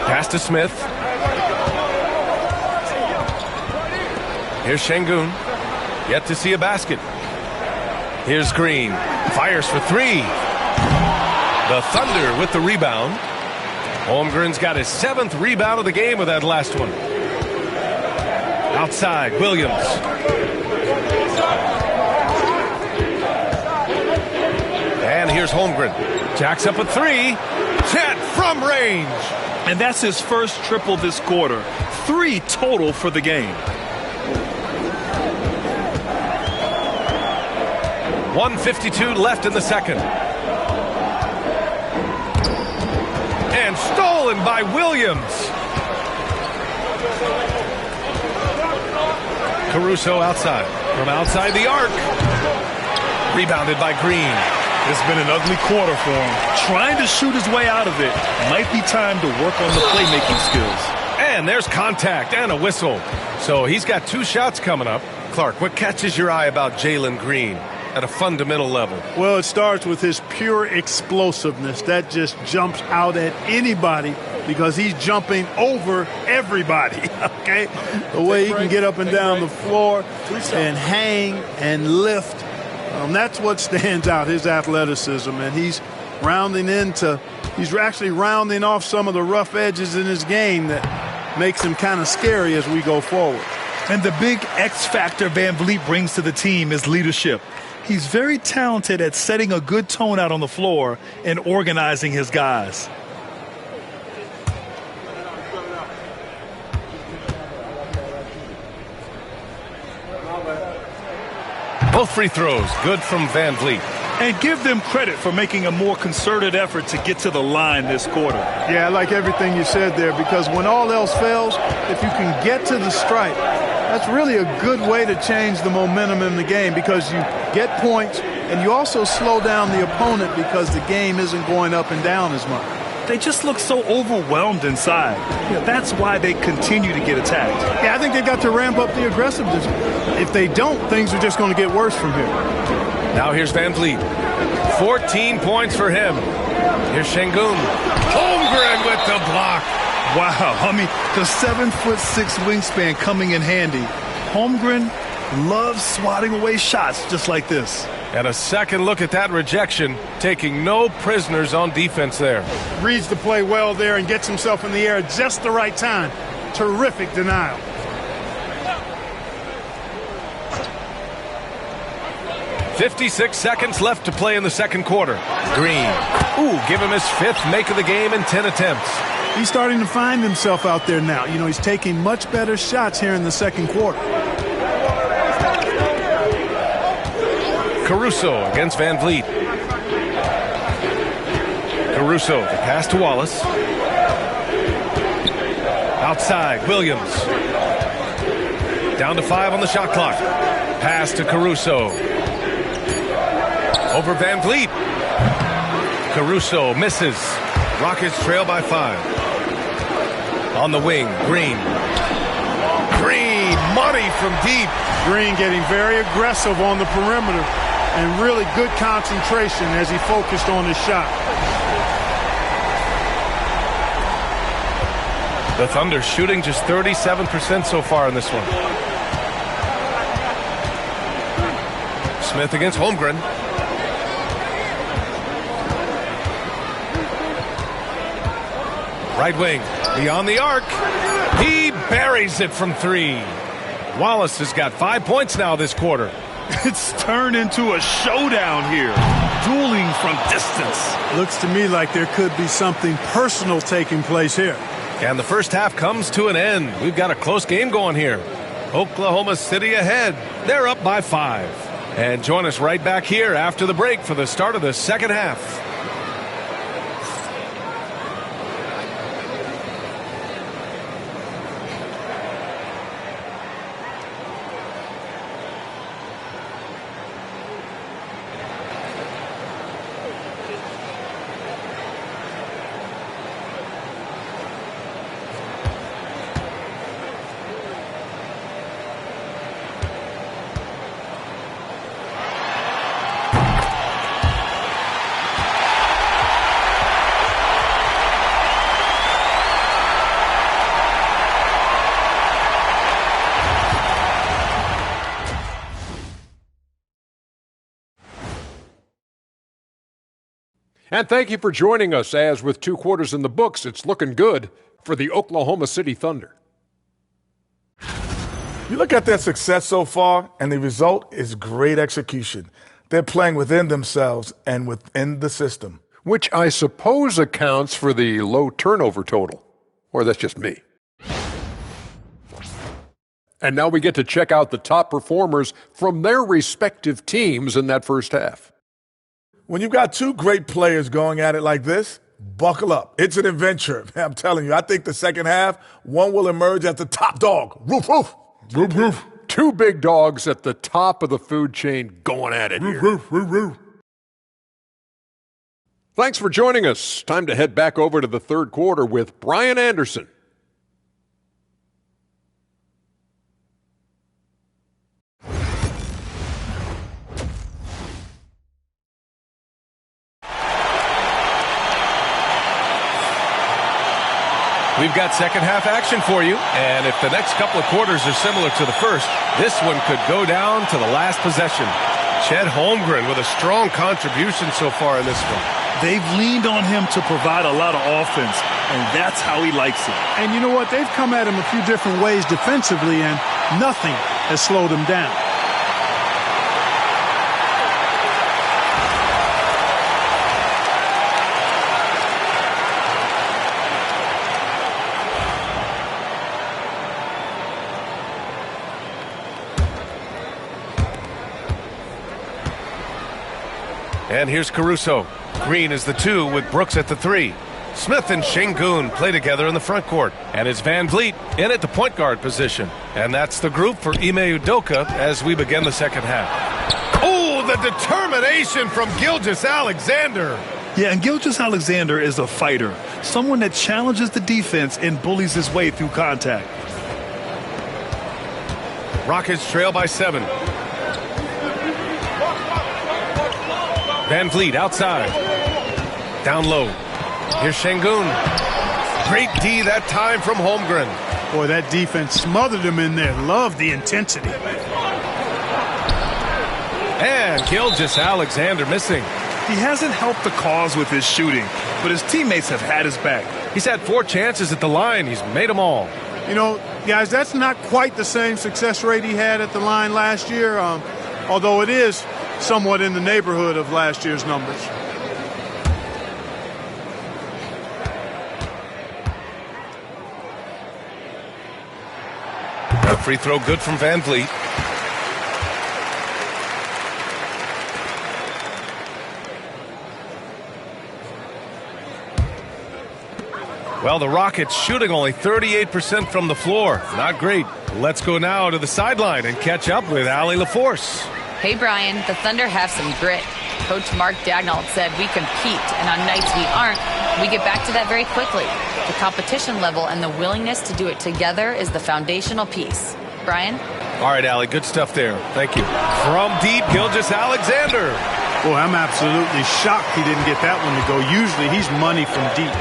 Pass to Smith. Here's Şengün. Yet to see a basket. Here's Green. Fires for 3. The Thunder with the rebound. Holmgren's got his 7th rebound of the game with that last one. Outside, Williams. And here's Holmgren. Jacks up a 3. Chet from range. And that's his first triple this quarter. 3 total for the game. 1:52 left in the second. And stolen by Williams. Caruso outside. From outside the arc. Rebounded by Green. It's been an ugly quarter for him. Trying to shoot his way out of it. Might be time to work on the playmaking skills. And there's contact and a whistle. So he's got 2 shots coming up. Clark, what catches your eye about Jalen Green? at a fundamental level? Well, it starts with his pure explosiveness. That just jumps out at anybody because he's jumping over everybody, okay? The way he can get up and down the floor and hang and lift, that's what stands out, his athleticism. And he's actually rounding off some of the rough edges in his game that makes him kind of scary as we go forward. And the big X factor Van Vliet brings to the team is leadership. He's very talented at setting a good tone out on the floor and organizing his guys. Both free throws good from Van Vliet. And give them credit for making a more concerted effort to get to the line this quarter. Yeah, I like everything you said there, because when all else fails, if you can get to the stripe, that's really a good way to change the momentum in the game, because you get points and you also slow down the opponent because the game isn't going up and down as much. They just look so overwhelmed inside. That's why they continue to get attacked. Yeah, I think they got to ramp up the aggressiveness. If they don't, things are just going to get worse from here. Now here's Van Vliet. 14 points for him. Here's Şengün. Holmgren with the block. Wow, I mean, the 7'6" wingspan coming in handy. Holmgren loves swatting away shots just like this. And a second look at that rejection, taking no prisoners on defense there. Reads the play well there and gets himself in the air at just the right time. Terrific denial. .56 seconds left to play in the second quarter. Green. Give him his fifth make of the game in 10 attempts. He's starting to find himself out there now. He's taking much better shots here in the second quarter. Caruso against Van Vliet. Caruso, the pass to Wallace. Outside, Williams. Down to 5 on the shot clock. Pass to Caruso. Over Van Vliet. Caruso misses. Rockets trail by 5. On the wing, Green. Green, money from deep. Green getting very aggressive on the perimeter and really good concentration as he focused on his shot. The Thunder shooting just 37% so far in this one. Smith against Holmgren. Right wing, beyond the arc. He buries it from 3. Wallace has got 5 points now this quarter. It's turned into a showdown here. Dueling from distance. Looks to me like there could be something personal taking place here. And the first half comes to an end. We've got a close game going here. Oklahoma City ahead. They're up by 5. And join us right back here after the break for the start of the second half. And thank you for joining us, as with 2 quarters in the books, it's looking good for the Oklahoma City Thunder. You look at their success so far, and the result is great execution. They're playing within themselves and within the system. Which I suppose accounts for the low turnover total. Or that's just me. And now we get to check out the top performers from their respective teams in that first half. When you've got 2 great players going at it like this, buckle up. It's an adventure. I'm telling you, I think the second half, one will emerge as the top dog. Roof, roof. Roof, roof. 2 big dogs at the top of the food chain going at it here. Roof, roof, roof. Thanks for joining us. Time to head back over to the third quarter with Brian Anderson. We've got second half action for you, and if the next couple of quarters are similar to the first, this one could go down to the last possession. Chet Holmgren with a strong contribution so far in this one. They've leaned on him to provide a lot of offense, and that's how he likes it. And you know what? They've come at him a few different ways defensively, and nothing has slowed him down. And here's Caruso. Green is the 2 with Brooks at the 3. Smith and Şengün play together in the front court. And it's Van Vliet in at the point guard position. And that's the group for Ime Udoka as we begin the second half. Oh, the determination from Gilgeous-Alexander. Yeah, and Gilgeous-Alexander is a fighter. Someone that challenges the defense and bullies his way through contact. Rockets trail by 7. Van Vliet outside. Down low. Here's Şengün. Great D that time from Holmgren. Boy, that defense smothered him in there. Love the intensity. And Gilgeous-Alexander missing. He hasn't helped the cause with his shooting, but his teammates have had his back. He's had 4 chances at the line. He's made them all. You know, guys, that's not quite the same success rate he had at the line last year, although it is somewhat in the neighborhood of last year's numbers. A free throw good from Van Vliet. Well, the Rockets shooting only 38% from the floor. Not great. Let's go now to the sideline and catch up with Allie LaForce. Hey, Brian, the Thunder have some grit. Coach Mark Daigneault said we compete, and on nights we aren't, we get back to that very quickly. The competition level and the willingness to do it together is the foundational piece. Brian? All right, Allie, good stuff there. Thank you. From deep, Gilgeous-Alexander. Boy, I'm absolutely shocked he didn't get that one to go. Usually he's money from deep.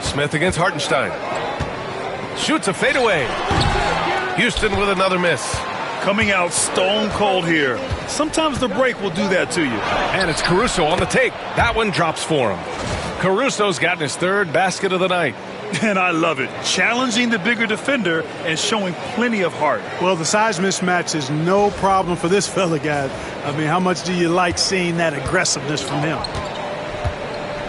Smith against Hartenstein. Shoots a fadeaway. Houston with another miss. Coming out stone cold here. Sometimes the break will do that to you. And it's Caruso on the take. That one drops for him. Caruso's gotten his 3rd basket of the night. And I love it. Challenging the bigger defender and showing plenty of heart. Well, the size mismatch is no problem for this fella, guys. I mean, how much do you like seeing that aggressiveness from him?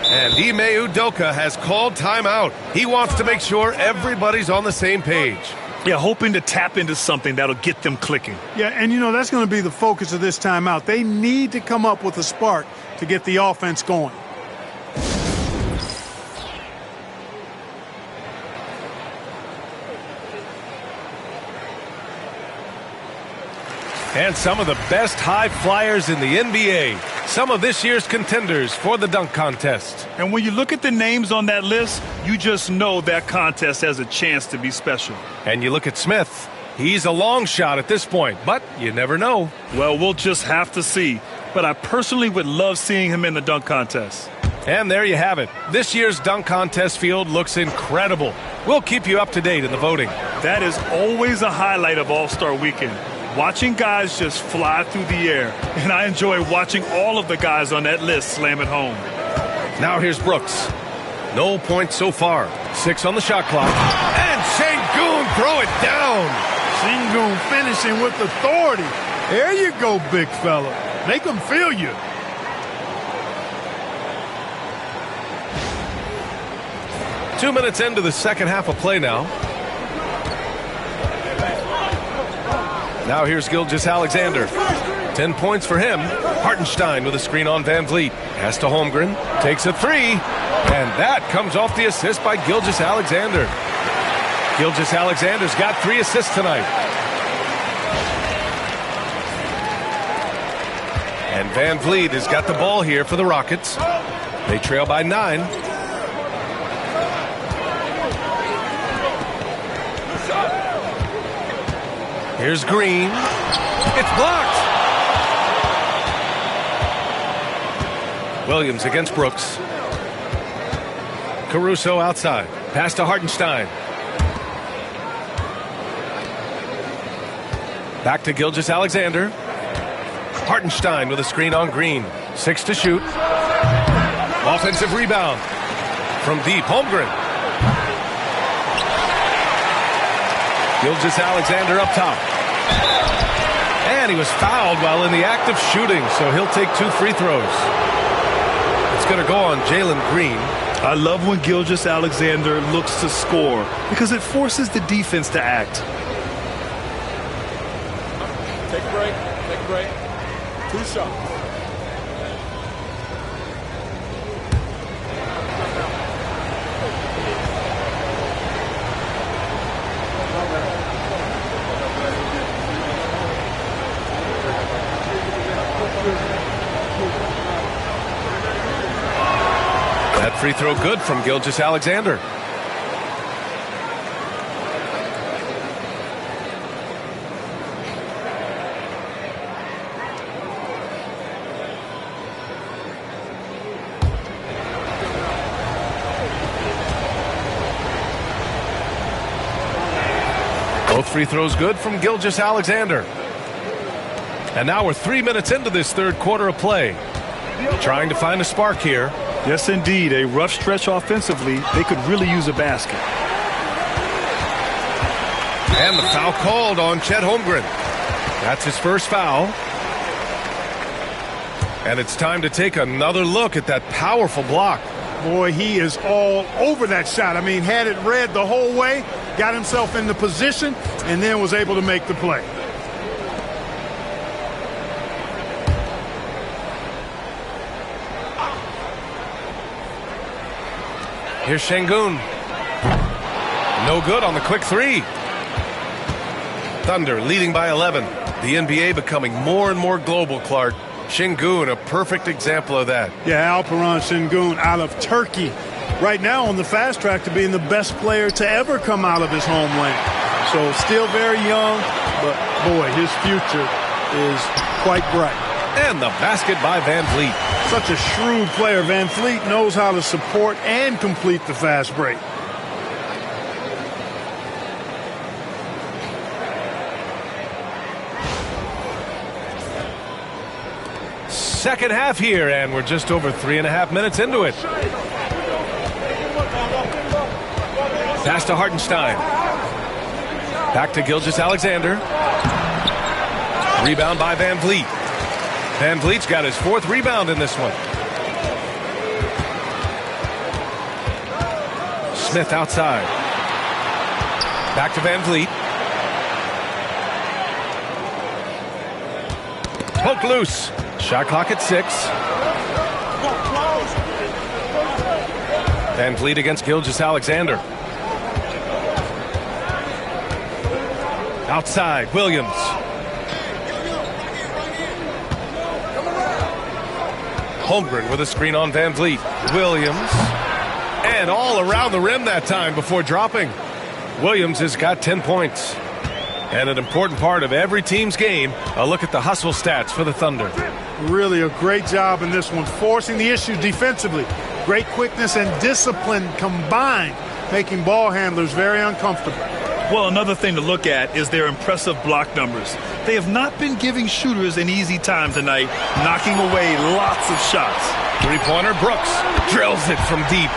And Ime Udoka has called timeout. He wants to make sure everybody's on the same page. Yeah, hoping to tap into something that'll get them clicking. Yeah, and you know, that's going to be the focus of this timeout. They need to come up with a spark to get the offense going. And some of the best high flyers in the NBA. Some of this year's contenders for the dunk contest. And when you look at the names on that list, you just know that contest has a chance to be special. And you look at Smith. He's a long shot at this point, but you never know. Well, we'll just have to see. But I personally would love seeing him in the dunk contest. And there you have it. This year's dunk contest field looks incredible. We'll keep you up to date in the voting. That is always a highlight of All-Star Weekend. Watching guys just fly through the air. And I enjoy watching all of the guys on that list slam it home. Now here's Brooks. No points so far. 6 on the shot clock. And Şengün throw it down. Şengün finishing with authority. There you go, big fella. Make them feel you. Two minutes into the second half of play now. Now here's Gilgeous-Alexander. 10 points for him. Hartenstein with a screen on Van Vliet. Pass to Holmgren. Takes a 3. And that comes off the assist by Gilgeous-Alexander. Gilgeous-Alexander's got 3 assists tonight. And Van Vliet has got the ball here for the Rockets. They trail by 9. Here's Green. It's blocked. Williams against Brooks. Caruso outside. Pass to Hartenstein. Back to Gilgeous-Alexander. Hartenstein with a screen on Green. 6 to shoot. Offensive rebound. From deep, Holmgren. Gilgeous-Alexander up top. And he was fouled while in the act of shooting, so he'll take 2 free throws. It's going to go on Jalen Green. I love when Gilgeous-Alexander looks to score because it forces the defense to act. Take a break. Take a break. 2 shots. That free throw good from Gilgeous-Alexander. Both free throws good from Gilgeous-Alexander. And now we're 3 minutes into this third quarter of play. Trying to find a spark here. Yes, indeed. A rough stretch offensively. They could really use a basket. And the foul called on Chet Holmgren. That's his first foul. And it's time to take another look at that powerful block. Boy, he is all over that shot. I mean, had it read the whole way, got himself in the position, and then was able to make the play. Here's Şengün. No good on the quick three. Thunder leading by 11. The NBA becoming more and more global, Clark. Şengün, a perfect example of that. Yeah, Alperen Şengün out of Turkey. Right now on the fast track to being the best player to ever come out of his homeland. So still very young, but boy, his future is quite bright. And the basket by Van Vliet. Such a shrewd player. Van Vliet knows how to support and complete the fast break. Second half here, and we're just over 3.5 minutes into it. Pass to Hartenstein. Back to Gilgeous-Alexander. Rebound by Van Vliet. Van Vliet's got his 4th rebound in this one. Smith outside. Back to Van Vliet. Poked loose. Shot clock at 6. Van Vliet against Gilgeous-Alexander. Outside, Williams. Holmgren with a screen on Van Vliet. Williams. And all around the rim that time before dropping. Williams has got 10 points. And an important part of every team's game, a look at the hustle stats for the Thunder. Really a great job in this one, forcing the issue defensively. Great quickness and discipline combined, making ball handlers very uncomfortable. Well, another thing to look at is their impressive block numbers. They have not been giving shooters an easy time tonight, knocking away lots of shots. Three-pointer, Brooks drills it from deep.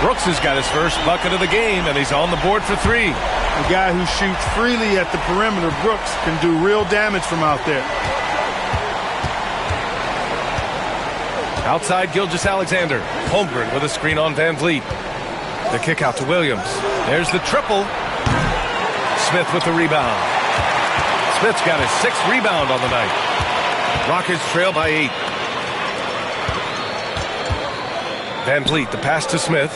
Brooks has got his first bucket of the game, and he's on the board for 3. A guy who shoots freely at the perimeter, Brooks, can do real damage from out there. Outside, Gilgeous-Alexander. Holmgren with a screen on Van Vliet. The kick out to Williams. There's the triple. Smith with the rebound. Smith's got his 6th rebound on the night. Rockets trail by 8. Van Vliet, the pass to Smith.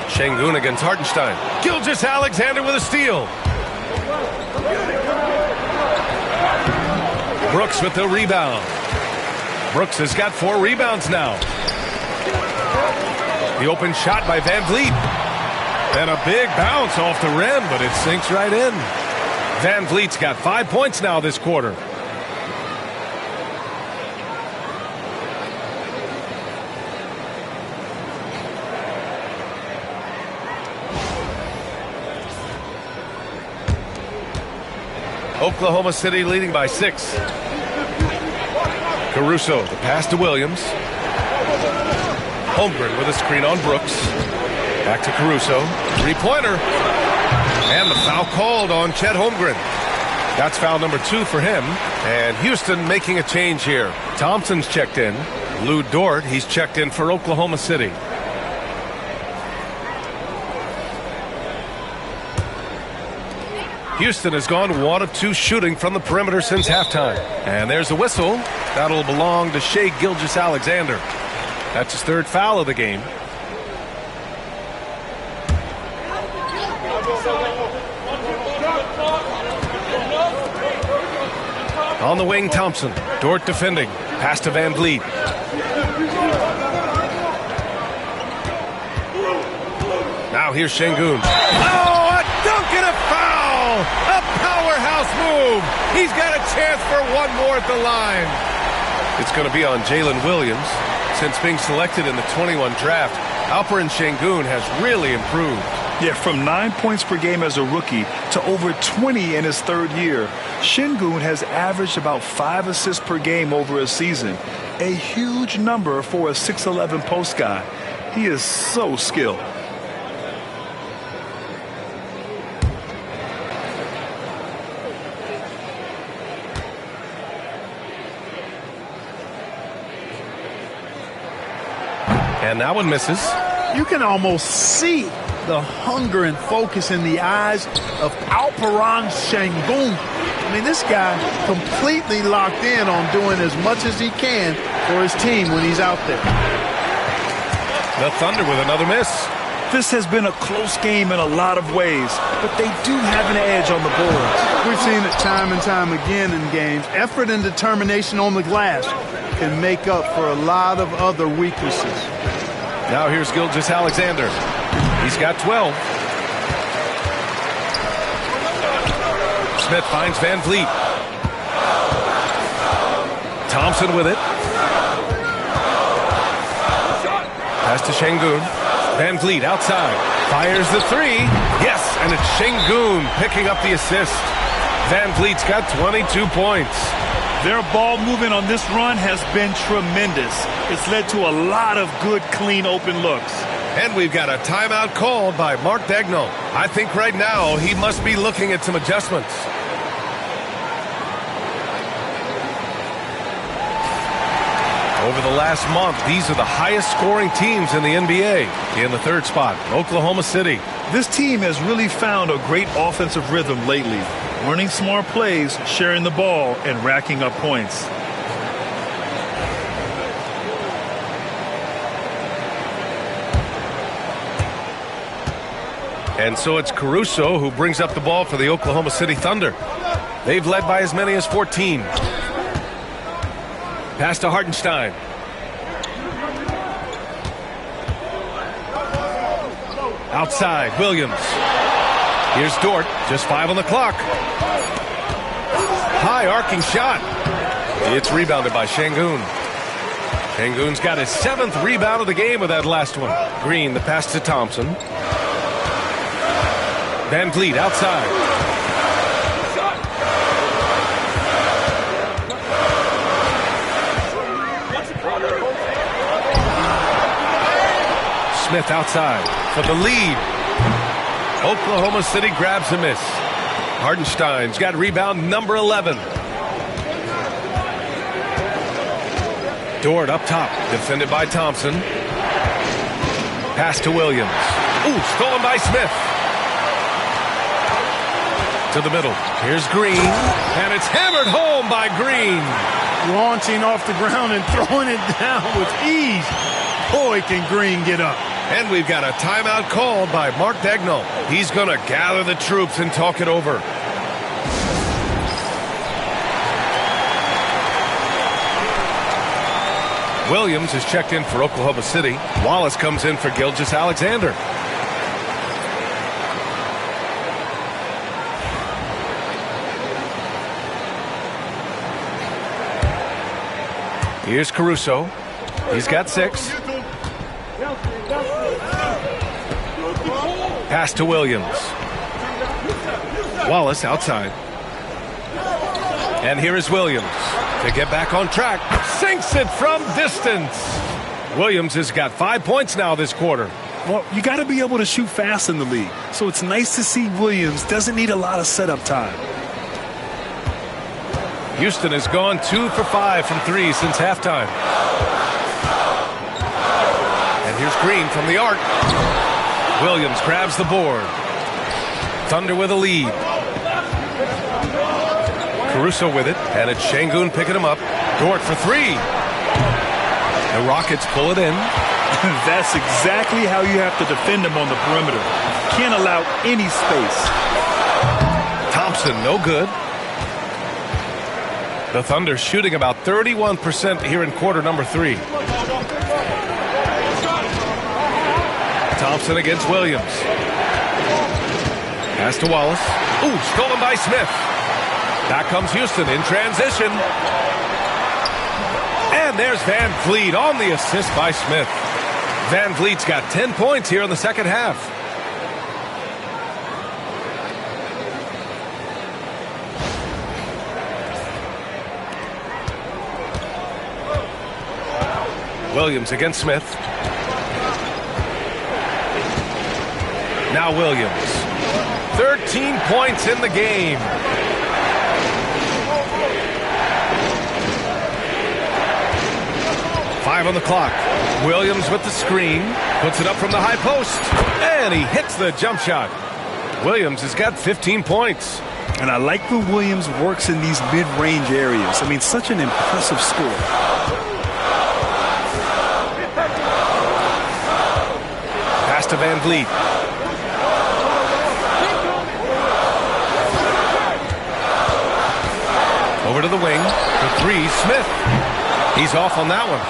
Şengün against Hartenstein. Gilgeous-Alexander with a steal. Brooks with the rebound. Brooks has got 4 rebounds now. The open shot by Van Vliet. And a big bounce off the rim, but it sinks right in. Van Vliet's got 5 points now this quarter. Oklahoma City leading by 6. Caruso, the pass to Williams. Holmgren with a screen on Brooks. Back to Caruso. Three-pointer. And the foul called on Chet Holmgren. That's foul number 2 for him. And Houston making a change here. Thompson's checked in. Lou Dort, he's checked in for Oklahoma City. Houston has gone 1 of 2 shooting from the perimeter since halftime. And there's a whistle. That'll belong to Shai Gilgeous-Alexander. That's his 3rd foul of the game. On the wing, Thompson. Dort defending. Pass to Van Vliet. Now here's Şengün. Oh, a dunk and a foul! A powerhouse move! He's got a chance for one more at the line. It's going to be on Jalen Williams. Since being selected in the 21 draft, Alperen Şengün has really improved. Yeah, from 9 points per game as a rookie to over 20 in his 3rd year. Şengün has averaged about 5 assists per game over a season. A huge number for a 6'11 post guy. He is so skilled. And that one misses. You can almost see the hunger and focus in the eyes of Alperen Şengün. I mean, this guy completely locked in on doing as much as he can for his team when he's out there. The Thunder with another miss. This has been a close game in a lot of ways, but they do have an edge on the boards. We've seen it time and time again in games. Effort and determination on the glass can make up for a lot of other weaknesses. Now here's Gilgeous-Alexander. He's got 12. Smith finds Van Vliet. Thompson with it. Pass to Şengün. Van Vliet outside. Fires the 3. Yes, and it's Şengün picking up the assist. Van Vliet's got 22 points. Their ball movement on this run has been tremendous. It's led to a lot of good, clean, open looks. And we've got a timeout called by Mark Daigneault. I think right now he must be looking at some adjustments. Over the last month, these are the highest scoring teams in the NBA. In the 3rd spot, Oklahoma City. This team has really found a great offensive rhythm lately. Running smart plays, sharing the ball, and racking up points. And so it's Caruso who brings up the ball for the Oklahoma City Thunder. They've led by as many as 14. Pass to Hartenstein. Outside, Williams. Here's Dort, just 5 on the clock. High arcing shot. It's rebounded by Şengün. Şengün's got his 7th rebound of the game with that last one. Green, the pass to Thompson. Van Vliet outside. Smith outside for the lead. Oklahoma City grabs a miss. Hartenstein's got rebound number 11. Dort up top, defended by Thompson. Pass to Williams. Ooh, stolen by Smith. To the middle. Here's Green, and it's hammered home by Green. Launching off the ground and throwing it down with ease. Boy, can Green get up. And we've got a timeout called by Mark Daigneault. He's going to gather the troops and talk it over. Williams is checked in for Oklahoma City. Wallace comes in for Gilgeous-Alexander. Here's Caruso. He's got 6. Pass to Williams. Wallace outside. And here is Williams to get back on track. Sinks it from distance. Williams has got 5 points now this quarter. Well, you got to be able to shoot fast in the league. So it's nice to see Williams doesn't need a lot of setup time. Houston has gone 2 for 5 from 3 since halftime. And here's Green from the arc. Williams grabs the board. Thunder with a lead. Caruso with it, and it's Şengün picking him up. Dort for 3. The Rockets pull it in. That's exactly how you have to defend him on the perimeter. Can't allow any space. Thompson, no good. The Thunder shooting about 31% here in quarter number 3. Thompson against Williams. Pass to Wallace. Ooh, stolen by Smith. Back comes Houston in transition. And there's Van Vliet on the assist by Smith. Van Vliet's got 10 points here in the second half. Williams against Smith. Now Williams. 13 points in the game. Five on the clock. Williams with the screen. Puts it up from the high post. And he hits the jump shot. Williams has got 15 points. And I like the Williams works in these mid-range areas. I mean, such an impressive score. Pass to Van Vliet. Over to the wing. The 3, Smith. He's off on that one.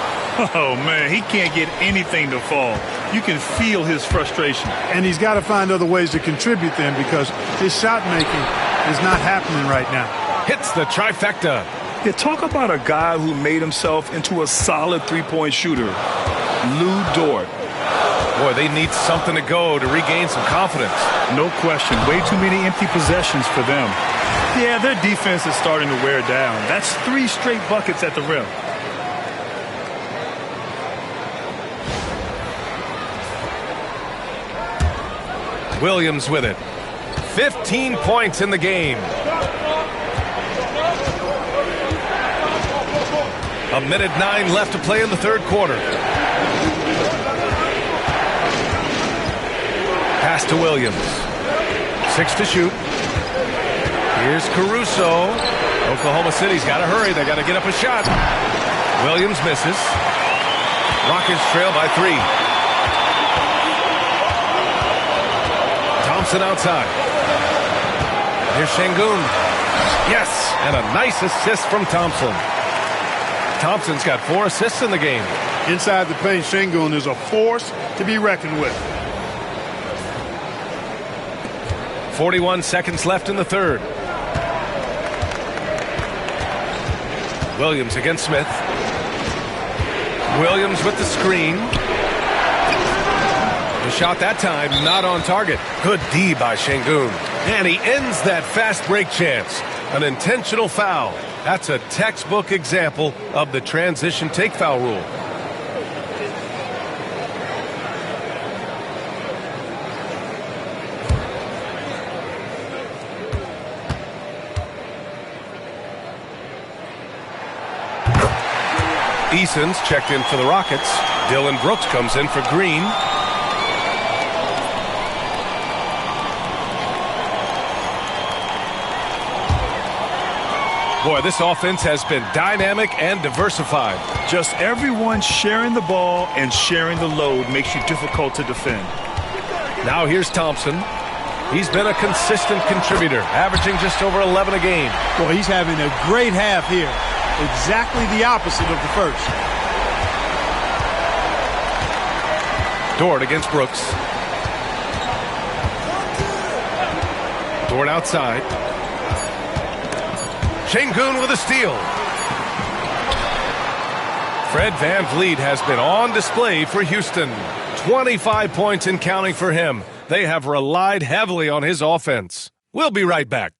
Oh, man, he can't get anything to fall. You can feel his frustration. And he's got to find other ways to contribute then because his shot making is not happening right now. Hits the trifecta. Yeah, talk about a guy who made himself into a solid three-point shooter. Lu Dort. Boy, they need something to go to regain some confidence. No question. Way too many empty possessions for them. Yeah, their defense is starting to wear down. That's 3 straight buckets at the rim. Williams with it. 15 points in the game. A minute 9 left to play in the third quarter. Pass to Williams. 6 to shoot. Here's Caruso. Oklahoma City's got to hurry. They got to get up a shot. Williams misses. Rockets trail by 3. Thompson outside. Here's Şengün. Yes, and a nice assist from Thompson. Thompson's got 4 assists in the game. Inside the paint, Şengün is a force to be reckoned with. 41 seconds left in the third. Williams against Smith. Williams with the screen. The shot that time not on target. Good D by Şengün. And he ends that fast break chance. An intentional foul. That's a textbook example of the transition take foul rule. Eason's checked in for the Rockets. Dylan Brooks comes in for Green. Boy, this offense has been dynamic and diversified. Just everyone sharing the ball and sharing the load makes you difficult to defend. Now here's Thompson. He's been a consistent contributor, averaging just over 11 a game. Well, he's having a great half here. Exactly the opposite of the first. Dort against Brooks. Dort outside. Şengün with a steal. Fred VanVleet has been on display for Houston. 25 points and counting for him. They have relied heavily on his offense. We'll be right back.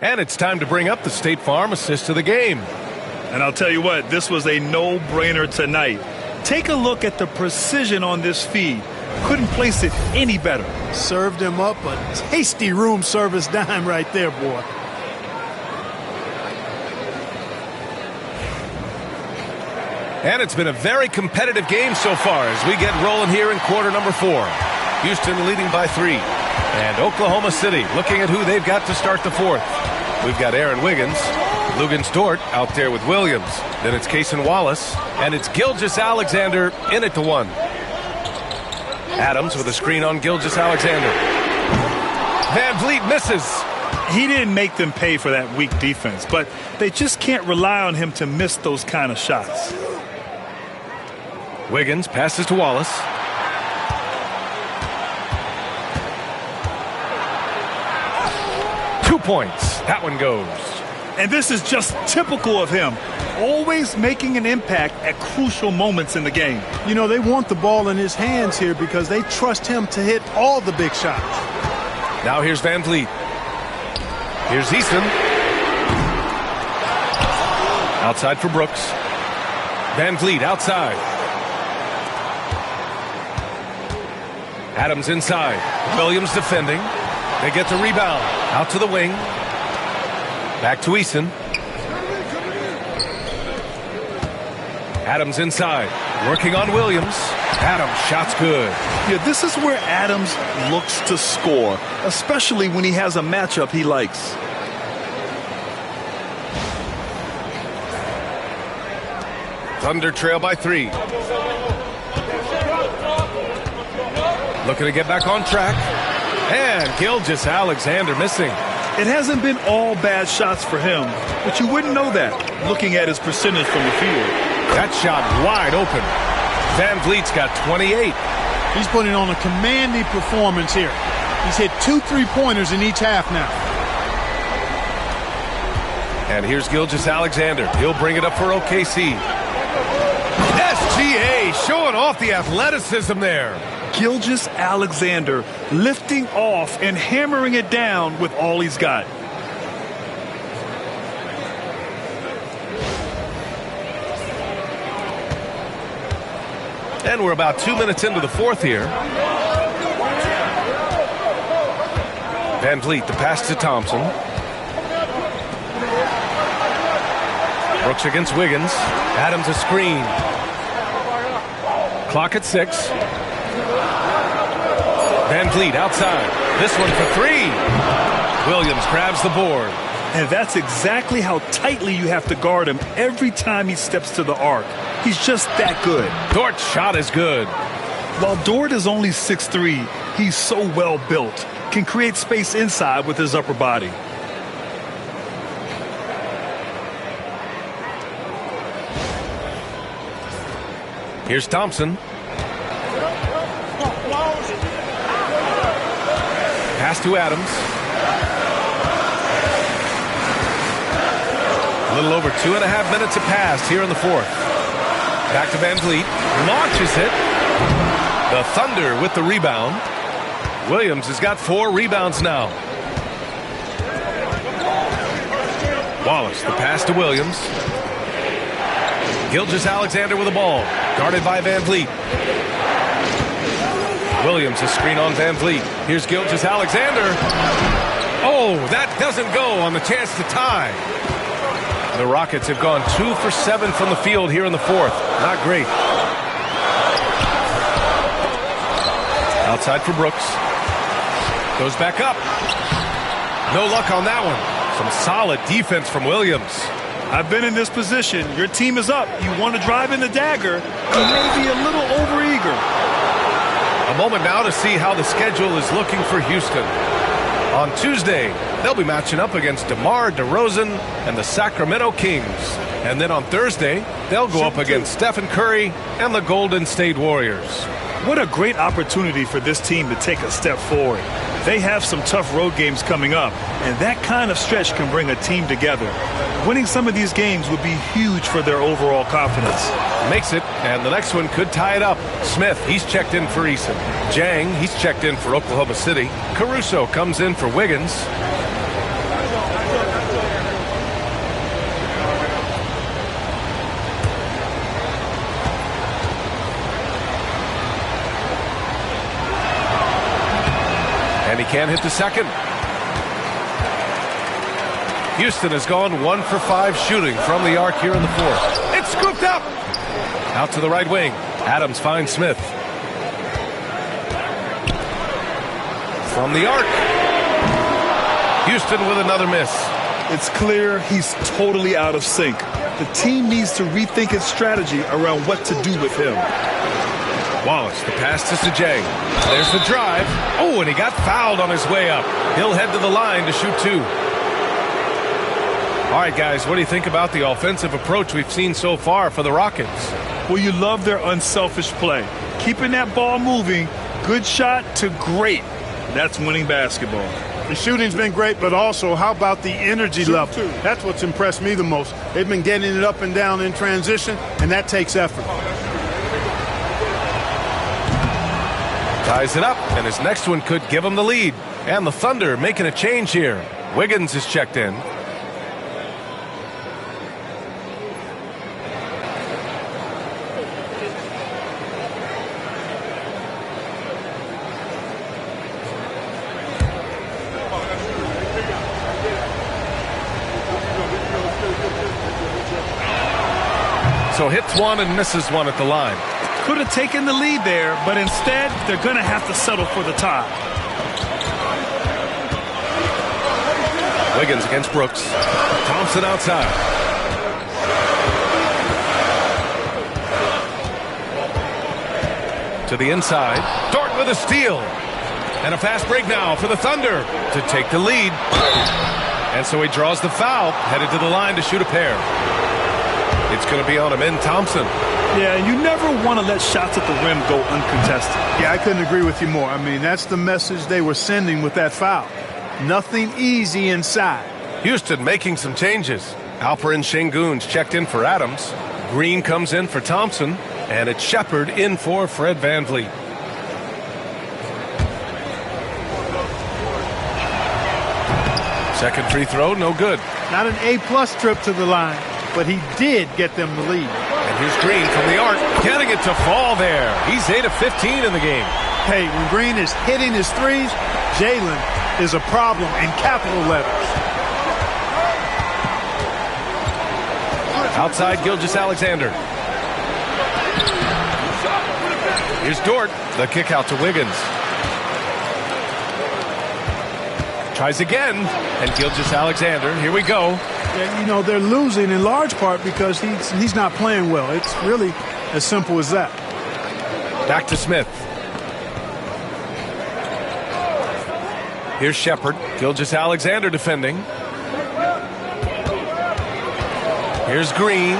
And it's time to bring up the State Farm assist of the game. And I'll tell you what, this was a no-brainer tonight. Take a look at the precision on this feed. Couldn't place it any better. Served him up a tasty room service dime right there, boy. And it's been a very competitive game so far as we get rolling here in quarter number 4. Houston leading by 3. And Oklahoma City looking at who they've got to start the 4th. We've got Aaron Wiggins, Luguentz Dort out there with Williams. Then it's Cason Wallace, and it's Gilgeous-Alexander in at the 1. Adams with a screen on Gilgeous-Alexander. Van Vliet misses. He didn't make them pay for that weak defense, but they just can't rely on him to miss those kind of shots. Wiggins passes to Wallace. Points. That one goes. And this is just typical of him. Always making an impact at crucial moments in the game. You know, they want the ball in his hands here because they trust him to hit all the big shots. Now here's Van Vliet. Here's Easton. Outside for Brooks. Van Vliet outside. Adams inside. Williams defending. They get the rebound. Out to the wing. Back to Eason. Adams inside. Working on Williams. Adams, shot's good. Yeah, this is where Adams looks to score, especially when he has a matchup he likes. Thunder trail by 3. Looking to get back on track. And Gilgeous-Alexander missing. It hasn't been all bad shots for him, but you wouldn't know that looking at his percentage from the field. That shot wide open. Van Vliet's got 28. He's putting on a commanding performance here. He's hit 2 3-pointers in each half now. And here's Gilgeous-Alexander. He'll bring it up for OKC. SGA showing off the athleticism there. Gilgeous-Alexander lifting off and hammering it down with all he's got. And we're about 2 minutes into the 4th here. Van Vliet, the pass to Thompson. Brooks against Wiggins. Adams a screen. Clock at 6. Van Vliet outside. This one for 3. Williams grabs the board. And that's exactly how tightly you have to guard him every time he steps to the arc. He's just that good. Dort's shot is good. While Dort is only 6'3", he's so well built. Can create space inside with his upper body. Here's Thompson. Pass to Adams. A little over 2.5 minutes have passed here in the 4th. Back to Van Vliet. Launches it. The Thunder with the rebound. Williams has got 4 rebounds now. Wallace, the pass to Williams. Gilgeous-Alexander with the ball. Guarded by Van Vliet. Williams, a screen on Van Vliet. Here's Gilgeous-Alexander. Oh, that doesn't go on the chance to tie. The Rockets have gone 2 for 7 from the field here in the 4th. Not great. Outside for Brooks. Goes back up. No luck on that one. Some solid defense from Williams. I've been in this position. Your team is up. You want to drive in the dagger. You may be a little overeager. A moment now to see how the schedule is looking for Houston. On Tuesday, they'll be matching up against DeMar DeRozan and the Sacramento Kings. And then on Thursday, they'll go up against Stephen Curry and the Golden State Warriors. What a great opportunity for this team to take a step forward. They have some tough road games coming up, and that kind of stretch can bring a team together. Winning some of these games would be huge for their overall confidence. Makes it, and the next one could tie it up. Smith, he's checked in for Eason. Jang, he's checked in for Oklahoma City. Caruso comes in for Wiggins. And he can't hit the second. Houston has gone 1 for 5 shooting from the arc here in the fourth. It's scooped up. Out to the right wing. Adams finds Smith. From the arc. Houston with another miss. It's clear he's totally out of sync. The team needs to rethink its strategy around what to do with him. Wallace, the pass to Sajay. There's the drive. Oh, and he got fouled on his way up. He'll head to the line to shoot 2. All right, guys, what do you think about the offensive approach we've seen so far for the Rockets? Well, you love their unselfish play. Keeping that ball moving, good shot to great. That's winning basketball. The shooting's been great, but also how about the energy level? That's what's impressed me the most. They've been getting it up and down in transition, and that takes effort. Ties it up, and his next one could give him the lead. And the Thunder making a change here. Wiggins is checked in. So hits one and misses one at the line. Could have taken the lead there, but instead they're going to have to settle for the tie. Wiggins against Brooks. Thompson outside. To the inside. Dort with a steal. And a fast break now for the Thunder to take the lead. And so he draws the foul, headed to the line to shoot a pair. It's going to be on Amen Thompson. Yeah, you never want to let shots at the rim go uncontested. Yeah, I couldn't agree with you more. I mean, that's the message they were sending with that foul. Nothing easy inside. Houston making some changes. Alperen Şengün's checked in for Adams. Green comes in for Thompson. And it's Shepherd in for Fred VanVleet. Second free throw, no good. Not an A-plus trip to the line, but he did get them the lead. And here's Green from the arc, getting it to fall there. He's 8 of 15 in the game. Hey, when Green is hitting his threes, Jalen is a problem in capital letters. Outside Gilgeous-Alexander. Here's Dort, the kick out to Wiggins. Tries again, and Gilgeous-Alexander, here we go. And, you know, they're losing in large part because he's not playing well. It's really as simple as that. Back to Smith. Here's Shepherd. Gilgeous-Alexander defending. Here's Green.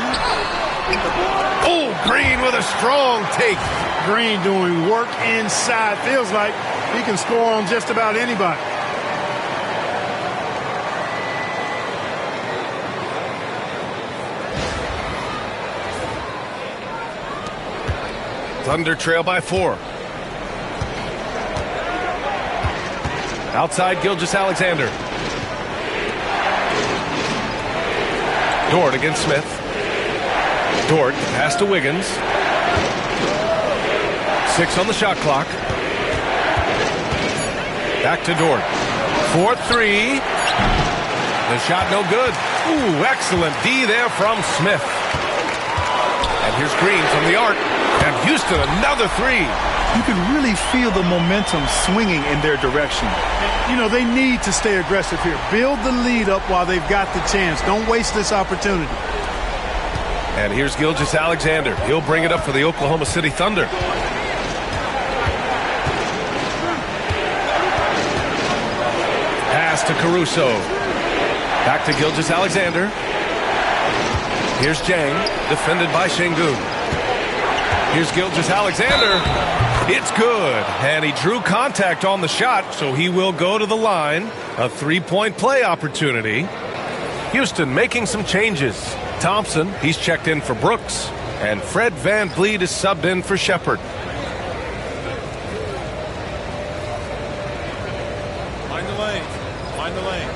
Oh, Green with a strong take. Green doing work inside. Feels like he can score on just about anybody. Thunder trail by 4. Outside Gilgeous-Alexander. Dort against Smith. Dort pass to Wiggins. 6 on the shot clock. Back to Dort. 4-3. The shot no good. Ooh, excellent D there from Smith. And here's Green from the arc. And Houston, another 3. You can really feel the momentum swinging in their direction. You know, they need to stay aggressive here. Build the lead up while they've got the chance. Don't waste this opportunity. And here's Gilgeous-Alexander. He'll bring it up for the Oklahoma City Thunder. Pass to Caruso. Back to Gilgeous-Alexander. Here's Jang, defended by Şengün. Here's Gilgeous-Alexander. It's good. And he drew contact on the shot, so he will go to the line. A 3-point play opportunity. Houston making some changes. Thompson, he's checked in for Brooks. And Fred VanVleet is subbed in for Shepherd. Find the lane. Find the lane.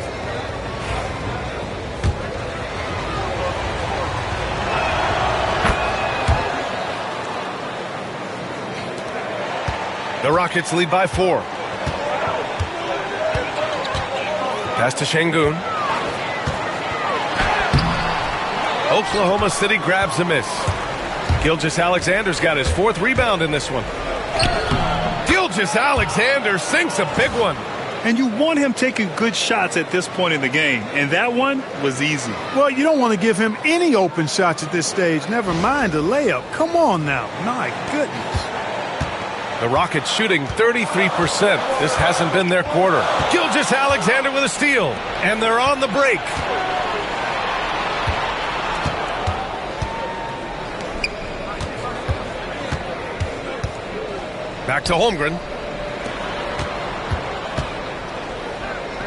The Rockets lead by 4. Pass to Şengün. Oklahoma City grabs a miss. Gilgeous-Alexander's got his 4th rebound in this one. Gilgeous-Alexander sinks a big one. And you want him taking good shots at this point in the game. And that one was easy. Well, you don't want to give him any open shots at this stage. Never mind a layup. Come on now. My goodness. The Rockets shooting 33%. This hasn't been their quarter. Gilgeous-Alexander with a steal. And they're on the break. Back to Holmgren.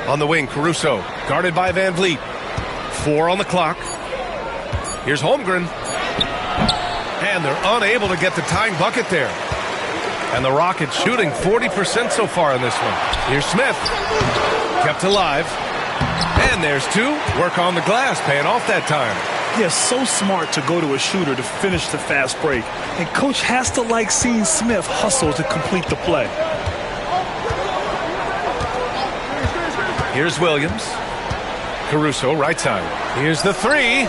On the wing, Caruso, guarded by Van Vliet. 4 on the clock. Here's Holmgren. And they're unable to get the tying bucket there. And the Rockets shooting 40% so far in this one. Here's Smith. Kept alive. And there's 2. Work on the glass, paying off that time. Yeah, so smart to go to a shooter to finish the fast break. And coach has to like seeing Smith hustle to complete the play. Here's Williams. Caruso, right side. Here's the 3.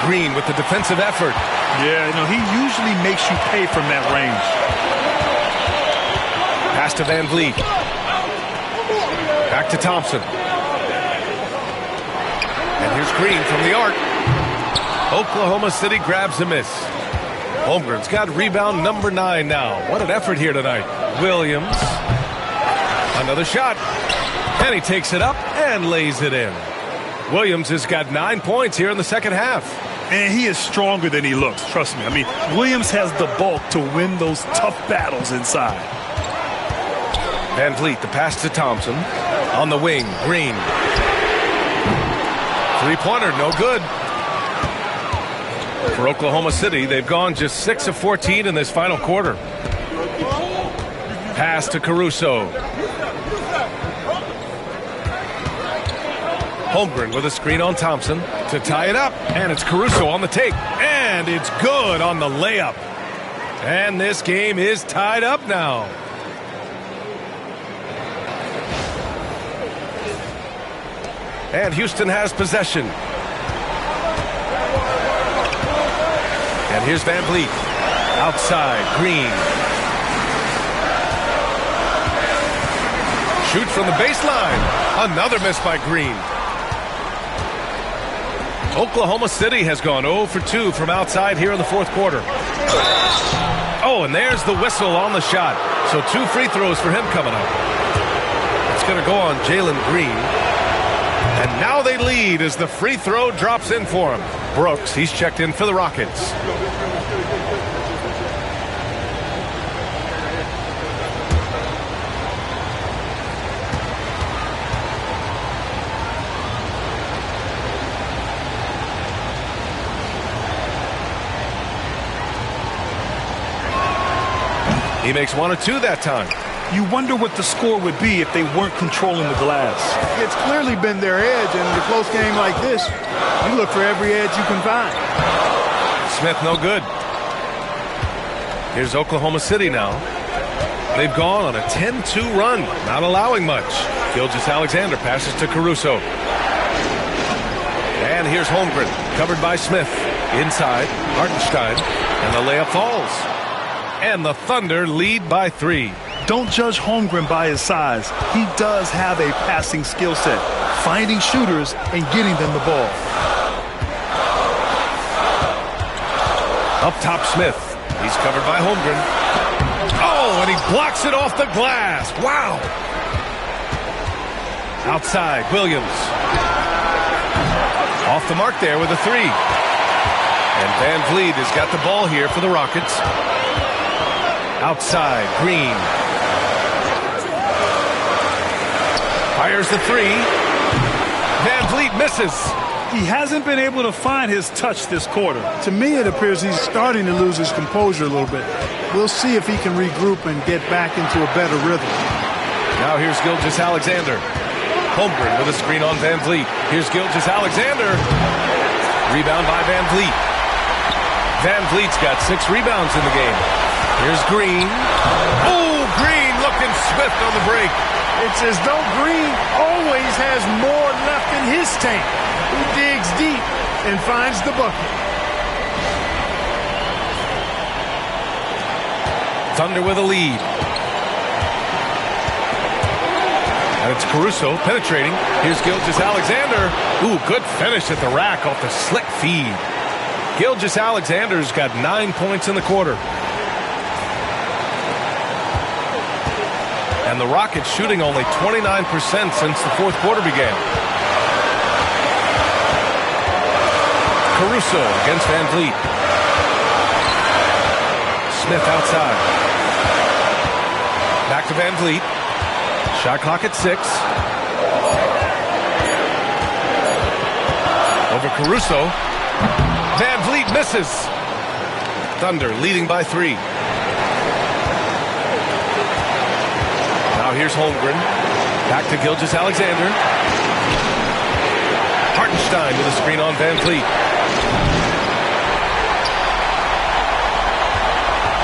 Green with the defensive effort. Yeah, he usually makes you pay from that range. Pass to Van Vliet. Back to Thompson. And here's Green from the arc. Oklahoma City grabs a miss. Holmgren's got rebound number 9 now. What an effort here tonight. Williams. Another shot. And he takes it up and lays it in. Williams has got 9 points here in the second half. And he is stronger than he looks, trust me. Williams has the bulk to win those tough battles inside. Van Vliet, the pass to Thompson. On the wing, Green. 3-pointer, no good. For Oklahoma City, they've gone just 6 of 14 in this final quarter. Pass to Caruso. Holmgren with a screen on Thompson to tie it up. And it's Caruso on the take. And it's good on the layup. And this game is tied up now. And Houston has possession. And here's Van Vliet. Outside, Green. Shoots from the baseline. Another miss by Green. Oklahoma City has gone 0 for 2 from outside here in the 4th quarter. Oh, and there's the whistle on the shot. So 2 free throws for him coming up. It's going to go on Jalen Green. And now they lead as the free throw drops in for him. Brooks, he's checked in for the Rockets. He makes 1 or 2 that time. You wonder what the score would be if they weren't controlling the glass. It's clearly been their edge, and in a close game like this, you look for every edge you can find. Smith no good. Here's Oklahoma City now. They've gone on a 10-2 run, not allowing much. Gilgeous-Alexander passes to Caruso. And here's Holmgren, covered by Smith. Inside, Hartenstein, and the layup falls. And the Thunder lead by 3. Don't judge Holmgren by his size. He does have a passing skill set, finding shooters and getting them the ball. Up top, Smith. He's covered by Holmgren. Oh, and he blocks it off the glass. Wow. Outside, Williams. Off the mark there with a 3. And Van Vliet has got the ball here for the Rockets. Outside, Green. Fires the 3. Van Vliet misses. He hasn't been able to find his touch this quarter. To me, it appears he's starting to lose his composure a little bit. We'll see if he can regroup and get back into a better rhythm. Now here's Gilgeous-Alexander. Holmgren with a screen on Van Vliet. Here's Gilgeous-Alexander. Rebound by Van Vliet. Van Vliet's got 6 rebounds in the game. Here's Green. Oh, Green looking swift on the break. It's as though Green always has more left in his tank. He digs deep and finds the bucket. Thunder with a lead. And it's Caruso penetrating. Here's Gilgeous-Alexander. Ooh, good finish at the rack off the slick feed. Gilgeous-Alexander's got 9 points in the quarter. And the Rockets shooting only 29% since the fourth quarter began. Caruso against Van Vliet. Smith outside. Back to Van Vliet. Shot clock at 6. Over Caruso. Van Vliet misses. Thunder leading by 3. Now here's Holmgren. Back to Gilgeous-Alexander. Hartenstein with a screen on Van Vliet.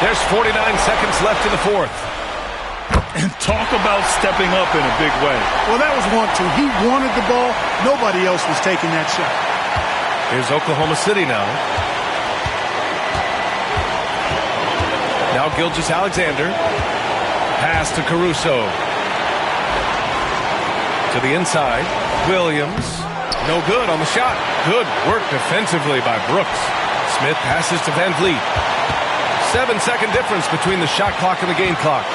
There's 49 seconds left in the fourth. And talk about stepping up in a big way. Well, that was 1-2. He wanted the ball. Nobody else was taking that shot. Here's Oklahoma City now. Now Gilgeous-Alexander. Pass to Caruso. To the inside. Williams. No good on the shot. Good work defensively by Brooks. Smith passes to Van Vliet. 7-second difference between the shot clock and the game clock.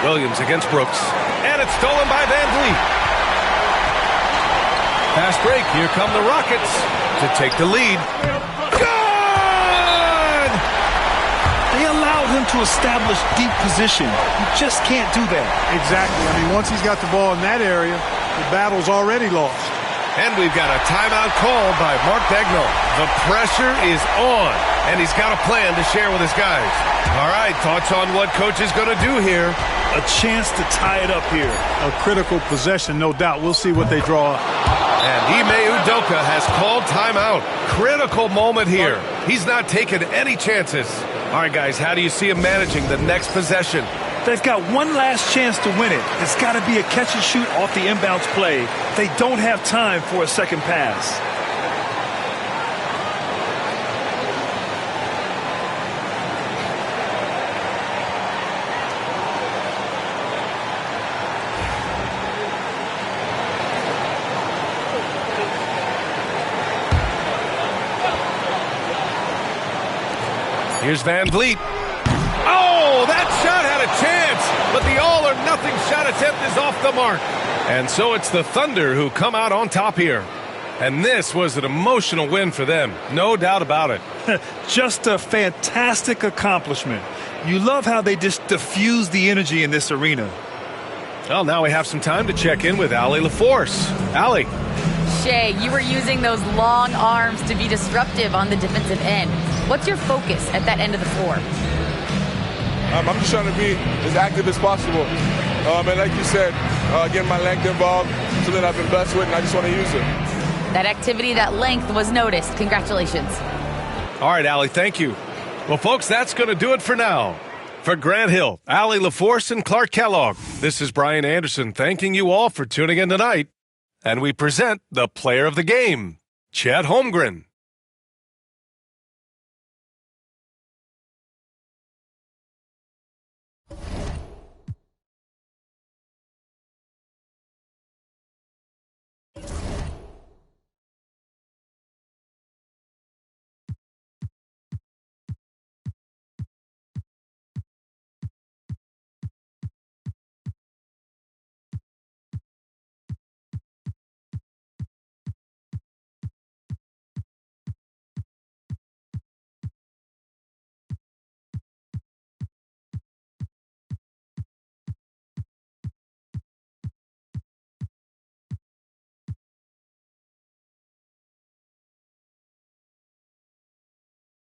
Williams against Brooks. And it's stolen by Van Vliet. Fast break. Here come the Rockets to take the lead. Good! They allowed him to establish deep position. You just can't do that. Exactly. I mean, once he's got the ball in that area, the battle's already lost. And we've got a timeout called by Mark Daigneault. The pressure is on, and he's got a plan to share with his guys. All right, thoughts on what coach is going to do here? A chance to tie it up here. A critical possession, no doubt. We'll see what they draw up. And Ime Udoka has called timeout. Critical moment here. He's not taking any chances. All right, guys, how do you see him managing the next possession? They've got one last chance to win it. It's got to be a catch and shoot off the inbounds play. They don't have time for a second pass. Here's Van Vliet. Oh, that shot had a chance, but the all-or-nothing shot attempt is off the mark. And so it's the Thunder who come out on top here. And this was an emotional win for them, no doubt about it. Just a fantastic accomplishment. You love how they just diffuse the energy in this arena. Well, now we have some time to check in with Allie LaForce. Allie. Shea, you were using those long arms to be disruptive on the defensive end. What's your focus at that end of the floor? I'm just trying to be as active as possible. And like you said, getting my length involved, something I've been blessed with, and I just want to use it. That activity, that length was noticed. Congratulations. All right, Allie, thank you. Well, folks, that's going to do it for now. For Grant Hill, Allie LaForce, and Clark Kellogg, this is Brian Anderson thanking you all for tuning in tonight. And we present the player of the game, Chet Holmgren.